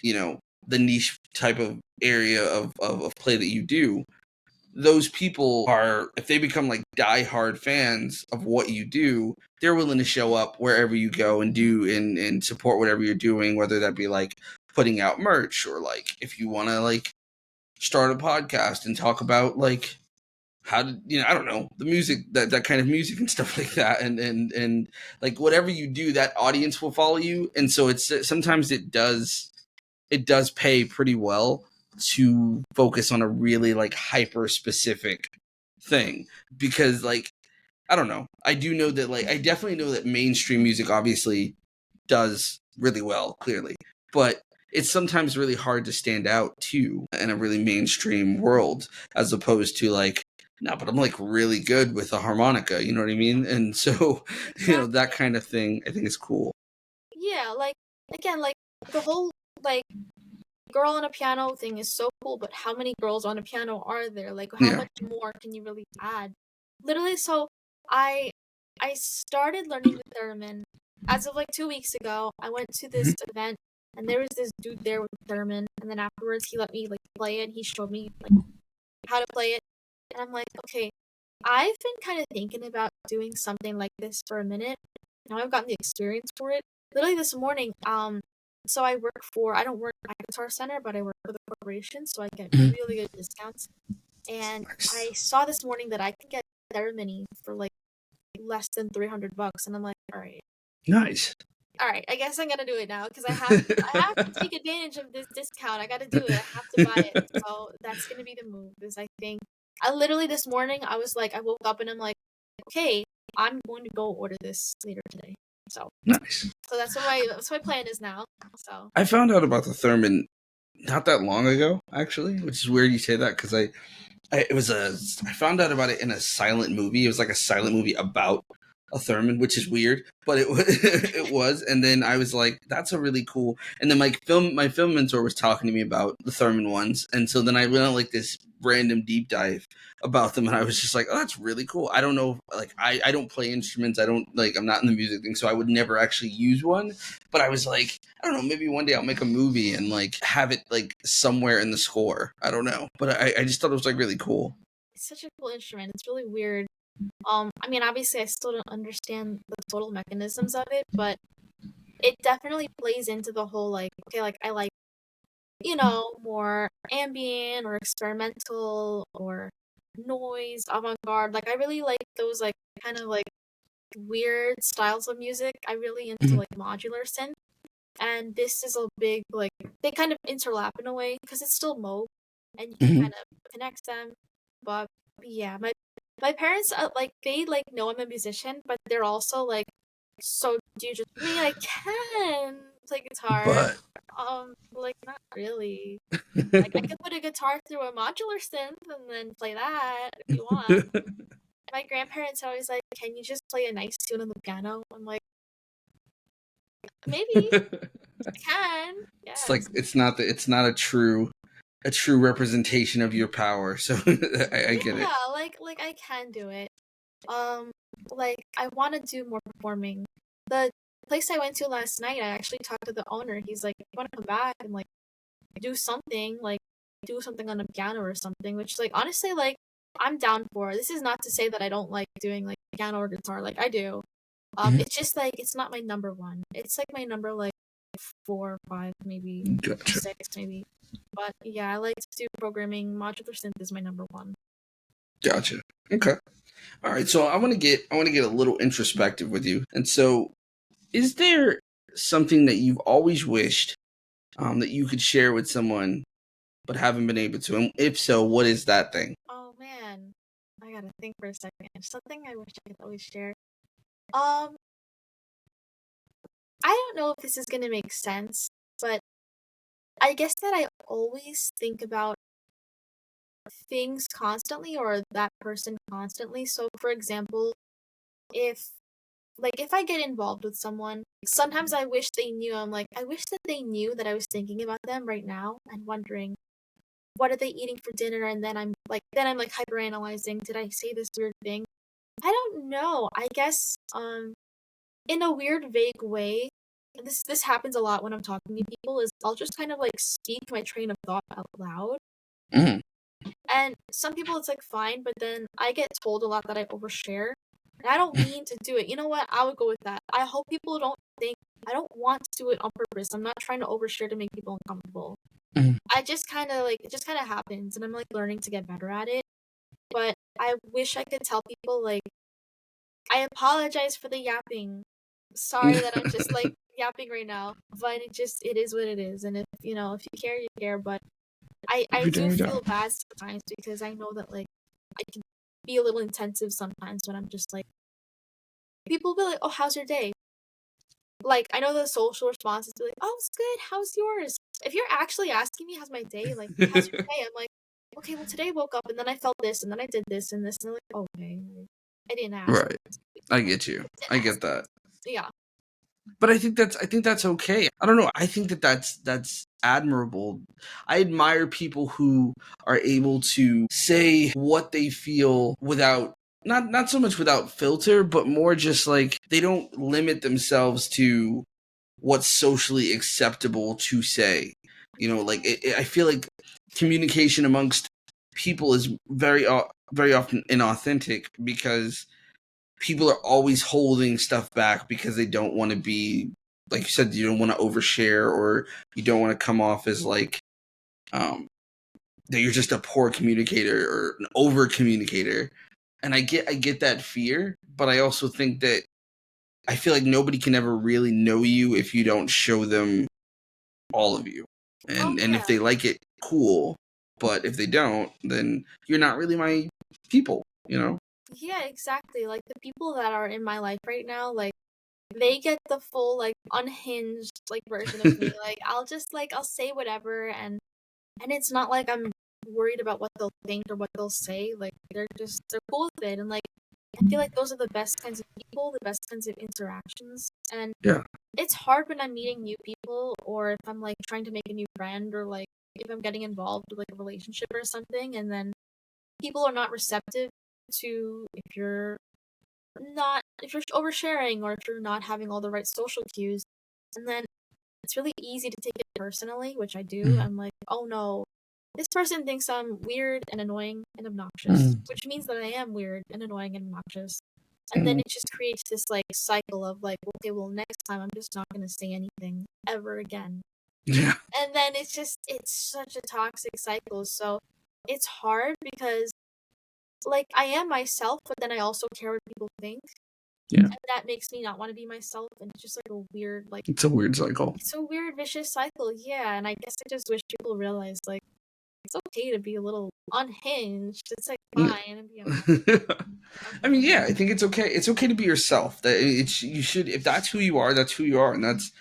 the niche type of area of play that you do. Those people are, if they become like diehard fans of what you do, they're willing to show up wherever you go and do and support whatever you're doing, whether that be like putting out merch or like if you want to like start a podcast and talk about like how did I don't know the music that kind of music and stuff like that and like whatever you do that audience will follow you, and so it's sometimes it does pay pretty well to focus on a really like hyper specific thing because like I don't know, I do know that like I definitely know that mainstream music obviously does really well, clearly, but it's sometimes really hard to stand out too in a really mainstream world as opposed to like no, but I'm like really good with a harmonica, you know what I mean? And so, that Exactly. kind of thing I think is cool. Yeah, like again, like the whole like girl on a piano thing is so cool, but how many girls on a piano are there? Like how Yeah. much more can you really add? Literally, so I I started learning the theremin as of like 2 weeks ago. I went to this event and there was this dude there with the theremin, and then afterwards he let me like play it. He showed me like how to play it, and I'm like, okay, I've been kind of thinking about doing something like this for a minute. Now I've gotten the experience for it. Literally this morning, so I don't work at Guitar Center, but I work for the corporation, so I get Mhm. really good discounts. And Nice. I saw this morning that I can get Theremin for like less than $300, and I'm like, Nice. all right, I guess I'm gonna do it now because I have to take advantage of this discount. I gotta do it. I have to buy it. So that's gonna be the move. Is I think I literally this morning I was like I woke up and I'm like, okay, I'm going to go order this later today. So Nice. so that's my plan is now. So I found out about the theremin not that long ago, actually, which is weird you say that because I found out about it in a silent movie. It was like a silent movie about a theremin, which is weird, but it was it was. And then I was like, "That's a really cool." And then my film mentor was talking to me about the theremin ones, and so then I went on like this random deep dive about them, and I was just like, "Oh, that's really cool." I don't know, like I don't play instruments. I don't like I'm not in the music thing, so I would never actually use one. But I was like, I don't know, maybe one day I'll make a movie and like have it like somewhere in the score. I don't know, but I just thought it was like really cool. it's such a cool instrument. It's really weird. I mean, obviously, I still don't understand the total mechanisms of it, but it definitely plays into the whole like, okay, like I like more ambient or experimental or noise, avant-garde. Like I really like those like kind of like weird styles of music. I really into Mhm. like modular synth, and this is a big like they kind of interlap in a way because it's still Moog, and you can Mhm. kind of connect them. But yeah, my parents like they like know I'm a musician, but they're also like, so do you just? I mean, I can play guitar. But Like not really. Like I could put a guitar through a modular synth and then play that if you want. My grandparents are always like, "Can you just play a nice tune on the piano?" I'm like, "Maybe I can." it's like Yes. it's not a true representation of your power. So I get it. Yeah, like I can do it. Um, like I want to do more performing. The place I went to last night, I actually talked to the owner. He's like, "You want to come back and like do something on a piano or something?" Which like honestly, like I'm down for. This is not to say that I don't like doing like piano or guitar. Like I do. Mhm. It's just like it's not my number one. It's like my number like 4 or 5, maybe Gotcha. 6, maybe. But yeah, I like to do programming. Modular synth is my number one. Gotcha. Okay. All right. So I want to get a little introspective with you. And so, is there something that you've always wished that you could share with someone but haven't been able to? And if so, what is that thing? Oh man, I gotta think for a second. Something I wish I could always share. Um, I don't know if this is gonna make sense, but I guess that I always think about things constantly or that person constantly. So, for example, if if I get involved with someone, sometimes I wish they knew. I'm like, I wish that they knew that I was thinking about them right now and wondering what are they eating for dinner, and then I'm like hyper analyzing. Did I say this weird thing? I don't know. I guess in a weird vague way, this happens a lot when I'm talking to people. Is I'll just kind of like speak my train of thought out loud. Mhm. And some people it's like fine, but then I get told a lot that I overshare. And I don't mean to do it. You know what? I would go with that. I hope people don't think I don't want to do it on purpose. I'm not trying to overshare to make people uncomfortable. Mhm. I just kind of like it just kind of happens and I'm like learning to get better at it. But I wish I could tell people like I apologize for the yapping. Sorry that I'm just like yapping right now, but it is what it is. And if you care, you care. But I You're doing do your job. feel bad sometimes because I know that like I can be a little intensive sometimes when I'm just like people will be like, "Oh, how's your day?" Like I know the social response is like, "Oh, it's good. How's yours?" If you're actually asking me how's my day, like how's your day, I'm like, okay, well today I woke up and then I felt this and then I did this and this and I'm like, okay, I didn't ask. Right. I get you. Didn't I ask. get that. Yeah. But I think that's okay. I don't know. I think that that's admirable. I admire people who are able to say what they feel without not so much without filter, but more just like they don't limit themselves to what's socially acceptable to say. You know, like I feel like communication amongst people is very often inauthentic because people are always holding stuff back because they don't want to be like you said, you don't want to overshare or you don't want to come off as like um that you're just a poor communicator or an over communicator. And I get that fear, but I also think that I feel like nobody can ever really know you if you don't show them all of you. Oh And yeah. if they like it, cool. But if they don't, then you're not really my people, you know? Yeah, exactly. Like the people that are in my life right now, like they get the full like unhinged like version of me. Like I'll say whatever and it's not like I'm worried about what they'll think or what they'll say. Like they're cool with it and like I feel like those are the best kinds of people, the best kinds of interactions. And Yeah. it's hard when I'm meeting new people or if I'm like trying to make a new friend or like if I'm getting involved with like a relationship or something and then people are not receptive to if you're oversharing or if you're not having all the right social cues. And then it's really easy to take it personally, which I do. Mhm. I'm like, oh no, this person thinks I'm weird and annoying and obnoxious, Mhm. which means that I am weird and annoying and obnoxious. And then Mhm. it just creates this like cycle of like, okay, well, next time I'm just not going to say anything ever again. Yeah. And then it's such a toxic cycle. So it's hard because like I am myself, but then I also care what people think. Yeah. And that makes me not want to be myself, and it's just like a weird like It's a weird cycle. it's a weird vicious cycle, yeah. And I guess I just wish people realized like it's okay to be a little unhinged. It's like fine and be I mean, okay. yeah, I think it's okay. It's okay to be yourself. That it's you should if that's who you are, that's who you are, and that's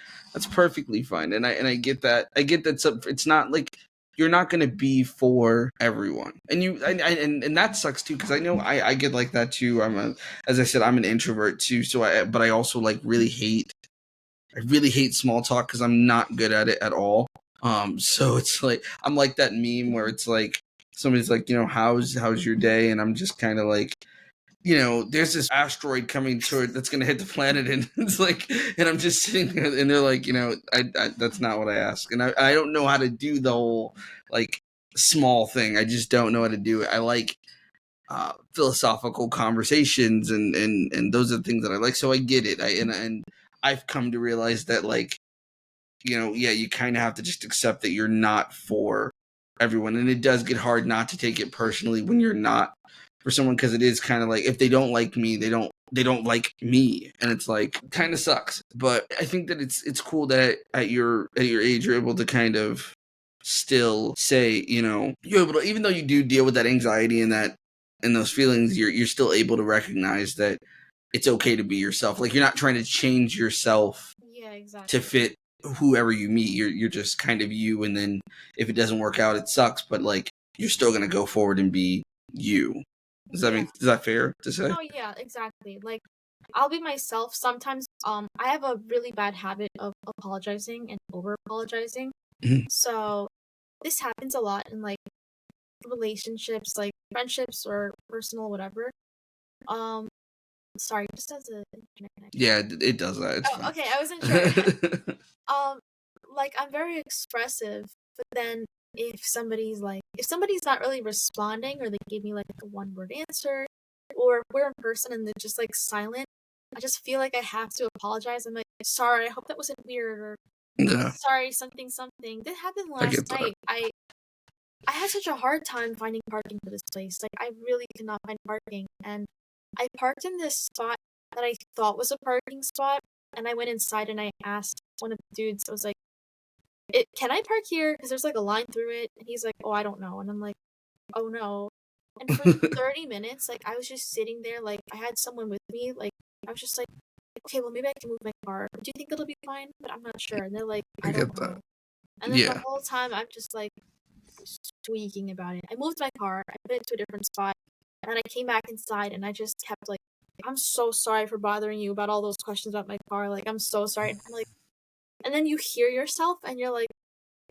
perfectly fine. And I get that. I get that. It's not like you're not going to be for everyone, and and that sucks too because I know I get like that too. As I said, I'm an introvert too. So but I also like I really hate small talk because I'm not good at it at all. So it's like I'm like that meme where it's like somebody's like, how's your day, and I'm just kind of like, there's this asteroid coming toward that's gonna hit the planet, and it's like, and I'm just sitting there, and they're like, I that's not what I ask, and I don't know how to do the whole like small thing. I just don't know how to do it. I like philosophical conversations, and those are the things that I like. So I get it. And I've come to realize that like yeah, you kind of have to just accept that you're not for everyone, and it does get hard not to take it personally when you're not for someone because it is kind of like if they don't like me, they don't like me, and it's like kind of sucks. But I think that it's cool that at your age you're able to kind of still say you're able to, even though you do deal with that anxiety and those feelings, you're still able to recognize that it's okay to be yourself. Like you're not trying to change yourself Yeah, to exactly. fit whoever you meet. You're just kind of you, and then if it doesn't work out, it sucks. But like you're still gonna go forward and be you. Yeah. Is that fair to say? No, yeah, exactly. Like I'll be myself. Sometimes I have a really bad habit of apologizing and over apologizing. Mhm. So this happens a lot in like relationships, like friendships or personal whatever. Um sorry, just as a internet connection. Yeah, it does that. It's Oh, fine. okay, I wasn't sure. Um, like I'm very expressive, but then if somebody's not really responding or they give me like a one word answer or we're in person and they're just like silent, I just feel like I have to apologize. I'm like, sorry, I hope that wasn't weird or Yeah, sorry, something something. That happened I last get that. night. I had such a hard time finding parking for this place. Like I really could not find parking and I parked in this spot that I thought was a parking spot and I went inside and I asked one of the dudes, I was like, can I park here? Because there's like a line through it. And he's like, oh, I don't know. And I'm like, oh no. And for 30 minutes, like I was just sitting there, like I had someone with me. Like I was just like, okay, well maybe I can move my car. Do you think it'll be fine? But I'm not sure. And they're like, I I don't get that. know. And then the Yeah, whole time I'm just like squeaking about it. I moved my car. I put it to a different spot. And I came back inside and I just kept like, I'm so sorry for bothering you about all those questions about my car. Like I'm so sorry. And I'm like, and then you hear yourself and you're like,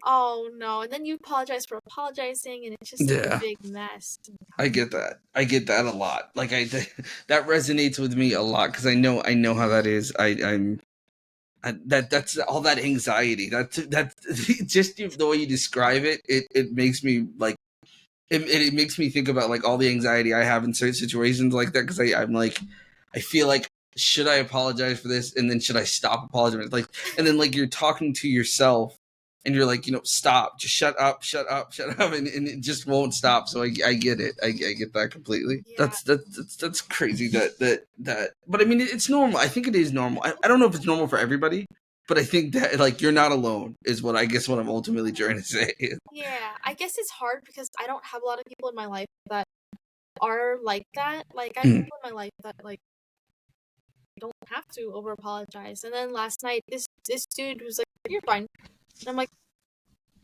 oh no. And then you apologize for apologizing and it's just like a yeah. big mess. I get that. I get that a lot. Like that resonates with me a lot because I know how that is. That's all that anxiety. That's just the way you describe it. It makes me like it makes me think about like all the anxiety I have in certain situations like that because I'm like I feel like should I apologize for this and then should I stop apologizing like and then like you're talking to yourself and you're like stop, just shut up, and it just won't stop. So I get it. I get that completely. Yeah. That's crazy that but I mean it's normal. I think it is normal. I don't know if it's normal for everybody, but I think that like you're not alone is what I guess what I'm ultimately trying to say. Yeah. I guess it's hard because I don't have a lot of people in my life that are like that. Like I have Mm. people in my life that like don't have to over apologize. And then last night this dude was like, you're fine. And I'm like,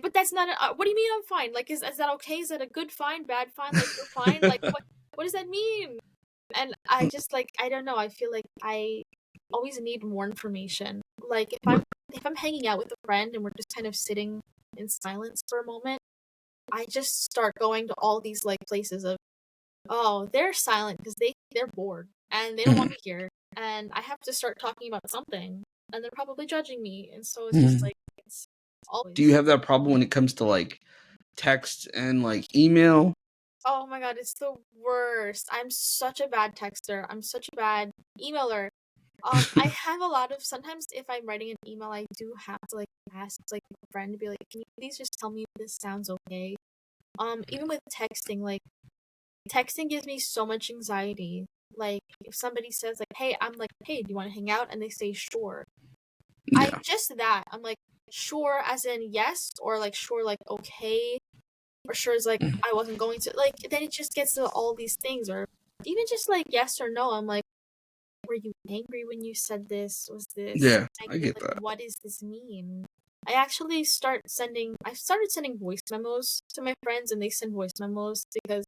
but that's not what do you mean I'm fine? Like is that okay? Is that a good fine, bad fine? Like you're fine? Like what does that mean? And I just like I don't know. I feel like I always need more information. Like if I'm hanging out with a friend and we're just kind of sitting in silence for a moment, I just start going to all these like places of oh they're silent because they're bored and they don't want Mm. me here and I have to start talking about something and they're probably judging me and so it's just Mm. like it's Do you always have that problem when it comes to like text and like email? oh my god it's the worst. I'm such a bad texter. I'm such a bad emailer. I have a lot of sometimes if I'm writing an email, I do have to like ask like a friend to be like, can you please just tell me if this sounds okay? Even with texting, like texting gives me so much anxiety. Like if somebody says like, "Hey," I'm like, "Hey, do you want to hang out?" and they say, "Sure." I Yeah. just that I'm like, "Sure," as in yes, or like sure, like okay, or sure is like Mm. I wasn't going to. Like then it just gets to all these things, or even just like yes or no. I'm like, were you angry when you said this? Was this Yeah, I negative? get Like, that. what does this mean? I started sending voice memos to my friends, and they send voice memos because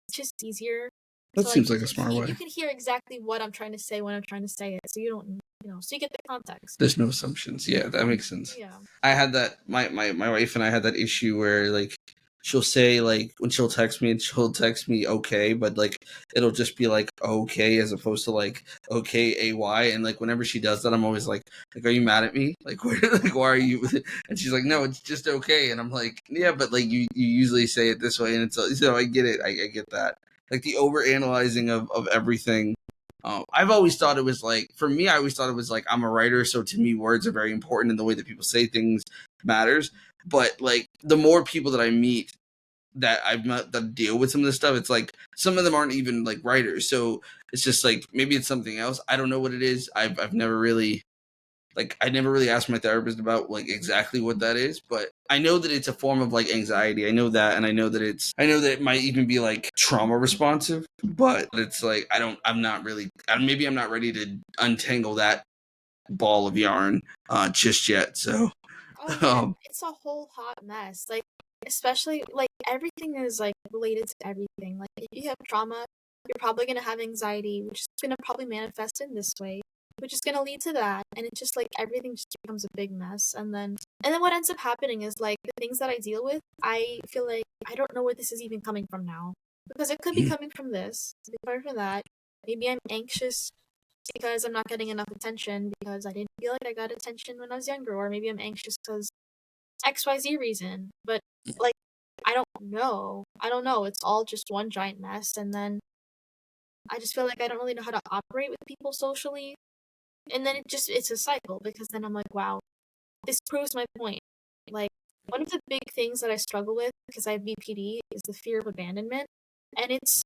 it's just easier That to like seems like a smart you way. can hear exactly what I'm trying to say when I'm trying to say it, so you don't so you get the context. There's no assumptions. Yeah, that makes sense. Yeah. I had that. My wife and I had that issue where like she'll say like when she'll text me and she'll text me okay, but like it'll just be like okay as opposed to like okay ay, and like whenever she does that, I'm always like are you mad at me? Like like why are you? And she's like no, it's just okay, and I'm like yeah, but like you usually say it this way, and it's so I get it. I get that. Like the over analyzing of everything. I've always thought it was like, for me, I always thought it was like, I'm a writer, so to me, words are very important, and the way that people say things matters. But like, the more people that I meet that I've met that deal with some of this stuff, it's like some of them aren't even like writers, so it's just like maybe it's something else. I don't know what it is. I've never really like I never really asked my therapist about like exactly what that is, but I know that it's a form of like anxiety. I know that, and I know that it might even be like trauma responsive, but it's like I'm not really maybe I'm not ready to untangle that ball of yarn just yet. So Oh yeah, um it's a whole hot mess. Like especially like everything is like related to everything. Like if you have trauma, you're probably gonna have anxiety, which is gonna probably manifest in this way, which is gonna lead to that. And it's just like everything just becomes a big mess. And then what ends up happening is like the things that I deal with, I feel like I don't know where this is even coming from now. Because it could be coming from this, it could be coming from that. Maybe I'm anxious because I'm not getting enough attention because I didn't feel like I got attention when I was younger, or maybe I'm anxious because XYZ reason. But like, I don't know. I don't know. It's all just one giant mess. And then I just feel like I don't really know how to operate with people socially. And then it's a cycle because then I'm like, wow, this proves my point. Like, one of the big things that I struggle with because I have BPD is the fear of abandonment. And it's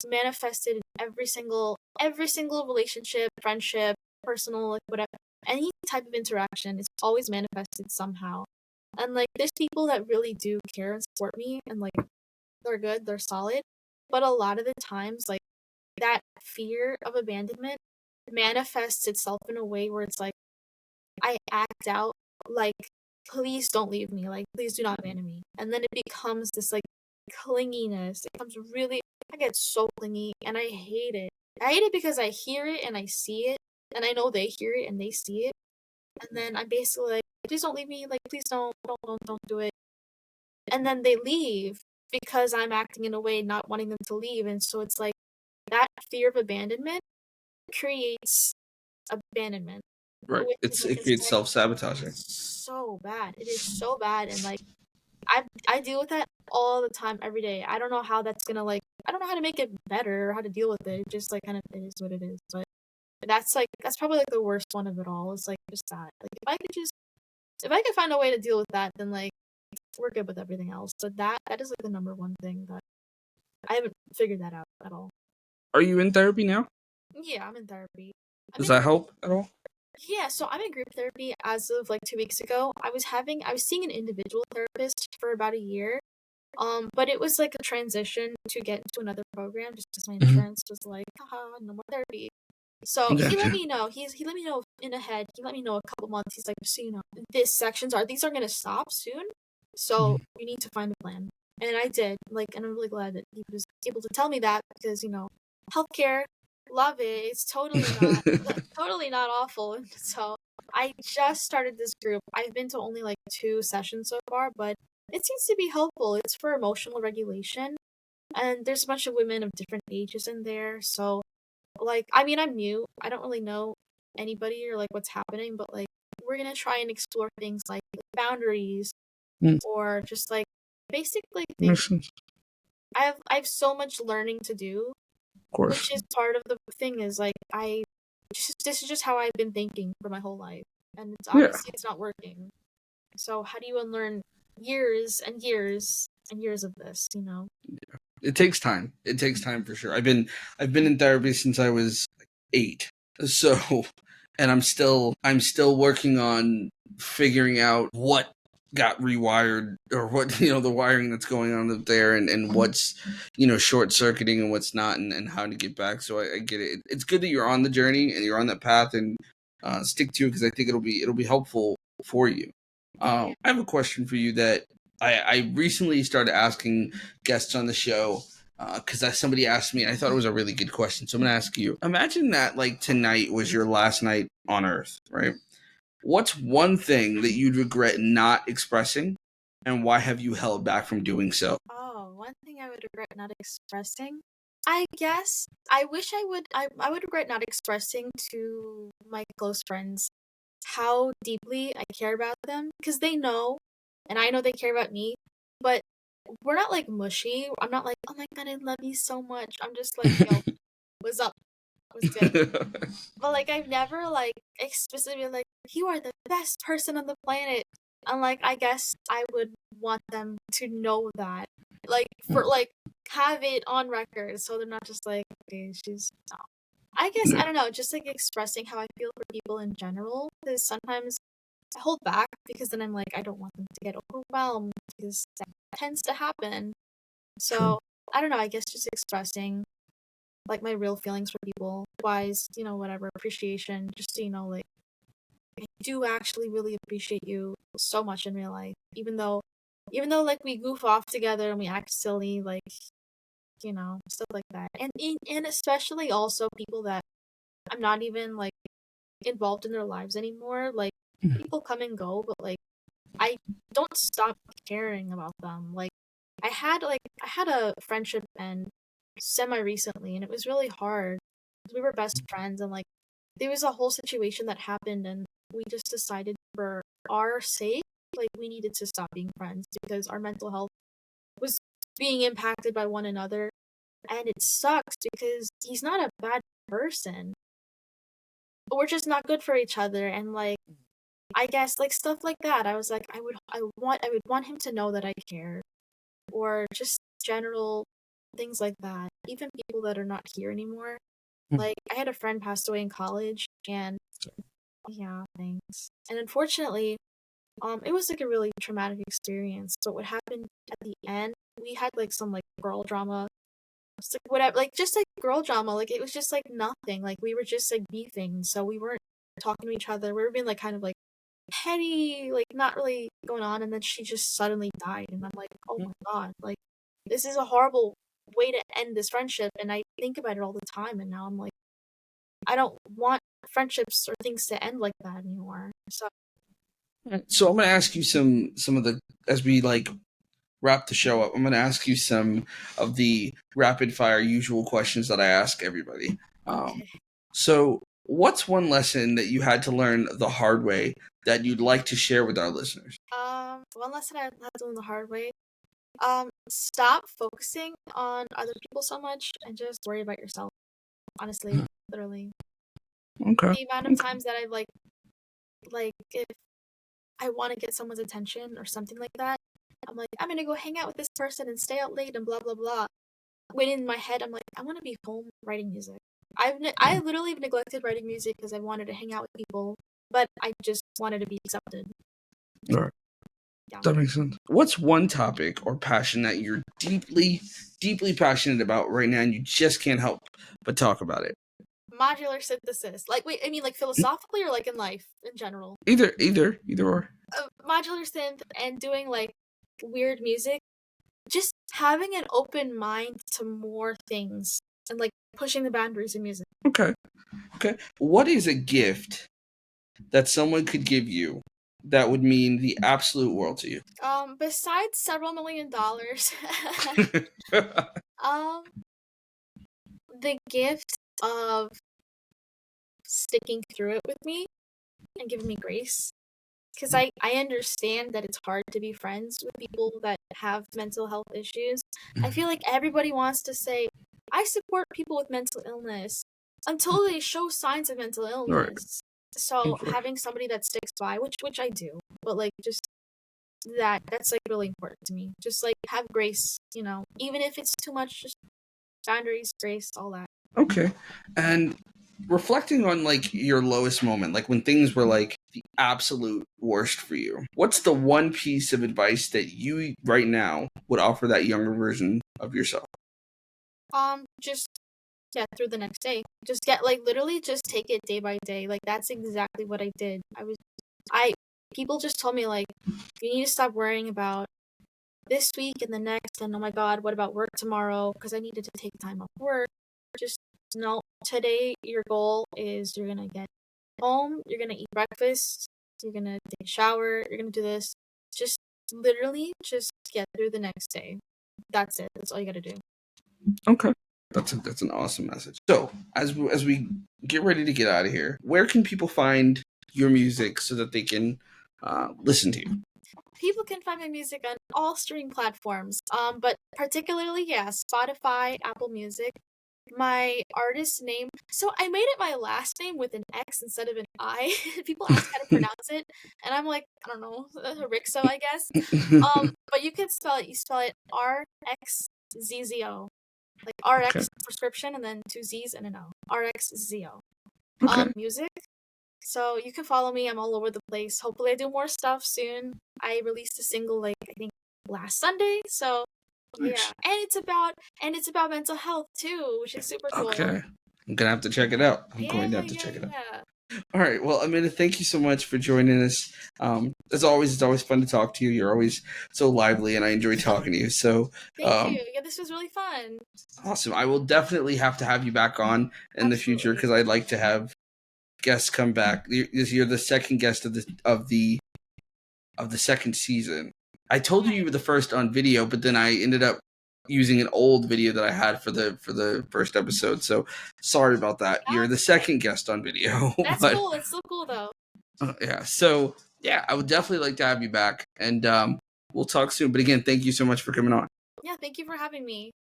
manifested in every single relationship, friendship, personal, like whatever, any type of interaction, it's always manifested somehow. And like there's people that really do care and support me and like they're good, they're solid. But a lot of the times like that fear of abandonment manifests itself in a way where it's like I act out like please don't leave me, like please do not abandon me. And then it becomes this like clinginess. It becomes really I get so clingy and I hate it. I hate it because I hear it and I see it and I know they hear it and they see it. And then I'm basically like, please don't leave me, like please don't do it. And then they leave because I'm acting in a way not wanting them to leave. And so it's like that fear of abandonment creates abandonment, right, which is like it a creates cycle. self-sabotaging. So bad. It is so bad, and like I deal with that all the time, every day. I don't know how that's gonna like. I don't know how to make it better or how to deal with it. It just like kind of it is what it is. But that's probably like the worst one of it all. Is like just that. Like if I could find a way to deal with that, then like we're good with everything else. But that is like the number one thing that I haven't figured that out at all. Are you in therapy now? Yeah, I'm in therapy. I'm Does in that help at all? Yeah, so I'm in group therapy as of like 2 weeks ago. I was seeing an individual therapist for about a year. But it was like a transition to get into another program just because my Mhm. insurance was like, haha, no more therapy. So he let Gotcha. me know. He let me know in ahead. He let me know a couple months. He's like, just so you know, these are gonna stop soon. So Mhm. you need to find a plan. And I did. Like, and I'm really glad that he was able to tell me that because healthcare, love it. It's totally not awful. And so I just started this group. I've been to only like 2 sessions so far, but it seems to be helpful. It's for emotional regulation, and there's a bunch of women of different ages in there. So like I mean I'm new. I don't really know anybody or like what's happening, but like we're gonna try and explore things like boundaries Mm, or just like basic like things. makes sense. I have so much learning to do, Of course. which is part of the thing is like this is just how I've been thinking for my whole life, and it's Yeah. obviously it's not working. So how do you unlearn years and years and years of this? You know. It takes time. It takes time for sure. I've been in therapy since I was 8. So, and I'm still working on figuring out what got rewired, or what, the wiring that's going on up there, and what's, short circuiting and what's not, and how to get back. So I get it. It's good that you're on the journey and you're on that path, and stick to it, because I think it'll be helpful for you. I have a question for you that I recently started asking guests on the show, because somebody asked me, and I thought it was a really good question. So I'm going to ask you. Imagine that, like, tonight was your last night on Earth, right? What's one thing that you'd regret not expressing, and why have you held back from doing so? Oh, one thing I would regret not expressing. I guess I wish I would regret not expressing to my close friends how deeply I care about them, because they know, and I know they care about me, but we're not like mushy. I'm not like, oh my god, I love you so much. I'm just like, yo, what's up? What's good? But like I've never like explicitly been like, you are the best person on the planet. And like I guess I would want them to know that. Like for like have it on record so they're not just like, okay, she's no. I guess I don't know, just like expressing how I feel for people in general. Because sometimes I hold back because then I'm like, I don't want them to get overwhelmed because that tends to happen. True. So I don't know, I guess just expressing like my real feelings for people wise, whatever, appreciation, just so like I do actually really appreciate you so much in real life. Even though like we goof off together and we act silly, like, stuff like that. And especially also people that I'm not even like involved in their lives anymore. Like people come and go, but like I don't stop caring about them. Like I had a friendship end semi recently, and it was really hard. We were best friends, and like there was a whole situation that happened, and we just decided for our sake, like we needed to stop being friends because our mental health was being impacted by one another, and it sucks because he's not a bad person. But we're just not good for each other, and like I guess like stuff like that. I was like, I would want him to know that I care, or just general things like that. Even people that are not here anymore. Like I had a friend passed away in college, and yeah, thanks. And unfortunately, it was like a really traumatic experience. But what happened at the end, we had like some like girl drama. It's like whatever, like just like girl drama. Like it was just like nothing. Like we were just like beefing, so we weren't talking to each other. We were being like kind of like petty, like not really going on. And then she just suddenly died, and I'm like, oh my god, like this is a horrible way to end this friendship. And I think about it all the time, and now I'm like, I don't want friendships or things to end like that anymore. So So I'm going to ask you some of the, as we, like, wrap the show up. I'm going to ask you some of the rapid fire usual questions that I ask everybody. okay. So, what's one lesson that you had to learn the hard way that you'd like to share with our listeners? One lesson I had to learn the hard way. Stop focusing on other people so much and just worry about yourself. Honestly, literally. Okay. The amount of times that I've like if I want to get someone's attention or something like that, I'm like, I'm gonna go hang out with this person and stay out late and blah blah blah. When in my head, I'm like, I want to be home writing music. I literally neglected writing music because I wanted to hang out with people, but I just wanted to be accepted. All right. Yeah. That makes sense. What's one topic or passion that you're deeply, deeply passionate about right now, and you just can't help but talk about it? Modular synthesis. Like, wait, I mean, like philosophically or like in life in general? Either or. Modular synth and doing like weird music. Just having an open mind to more things and like pushing the boundaries of music. Okay. What is a gift that someone could give you that would mean the absolute world to you? Besides several $1,000,000, um, the gift of sticking through it with me and giving me grace. Because I understand that it's hard to be friends with people that have mental health issues. I feel like everybody wants to say, I support people with mental illness. until they show signs of mental Right. illness. So Of course. having somebody that sticks by, which I do, but like just that's like really important to me. Just like have grace, even if it's too much, just boundaries, grace, all that. Okay. And reflecting on like your lowest moment, like when things were like the absolute worst for you, what's the one piece of advice that you right now would offer that younger version of yourself? Just get through the next day. Just get like literally just take it day by day. Like that's exactly what I did. I people just told me like you need to stop worrying about this week and the next and oh my god, what about work tomorrow? Because I needed to take time off work. Just no, today your goal is you're gonna get home, you're gonna eat breakfast, you're gonna take a shower, you're gonna do this. Just literally just get through the next day. That's it. That's all you gotta do. Okay. That's an awesome message. So, as we get ready to get out of here, where can people find your music so that they can listen to you? People can find my music on all streaming platforms. But particularly, yeah, Spotify, Apple Music. My artist name. So I made it my last name with an X instead of an I. People ask how to pronounce it, and I'm like, I don't know, Rixo, I guess. But you can spell it. You spell it RXZZO, like Okay. RX prescription, and then two Z's and an O. RXZO. Okay. Music. So you can follow me. I'm all over the place. Hopefully, I do more stuff soon. I released a single like I think last Sunday. So yeah, Nice. and it's about mental health too, which is super cool. Okay. I'm gonna have to check it out. I'm going to have to check it out. All right. Well, Amanda, thank you so much for joining us. As always, it's always fun to talk to you. You're always so lively, and I enjoy talking to you. So, Thank you. Yeah, this was really fun. Awesome. I will definitely have to have you back on in the future because I'd like to have guests come back. You're the second guest of the second season. I told you were the first on video, but then I ended up using an old video that I had for the first episode. So sorry about that. You're the second guest on video. That's cool. It's still cool though. Yeah. So yeah, I would definitely like to have you back, and we'll talk soon. But again, thank you so much for coming on. Yeah, thank you for having me.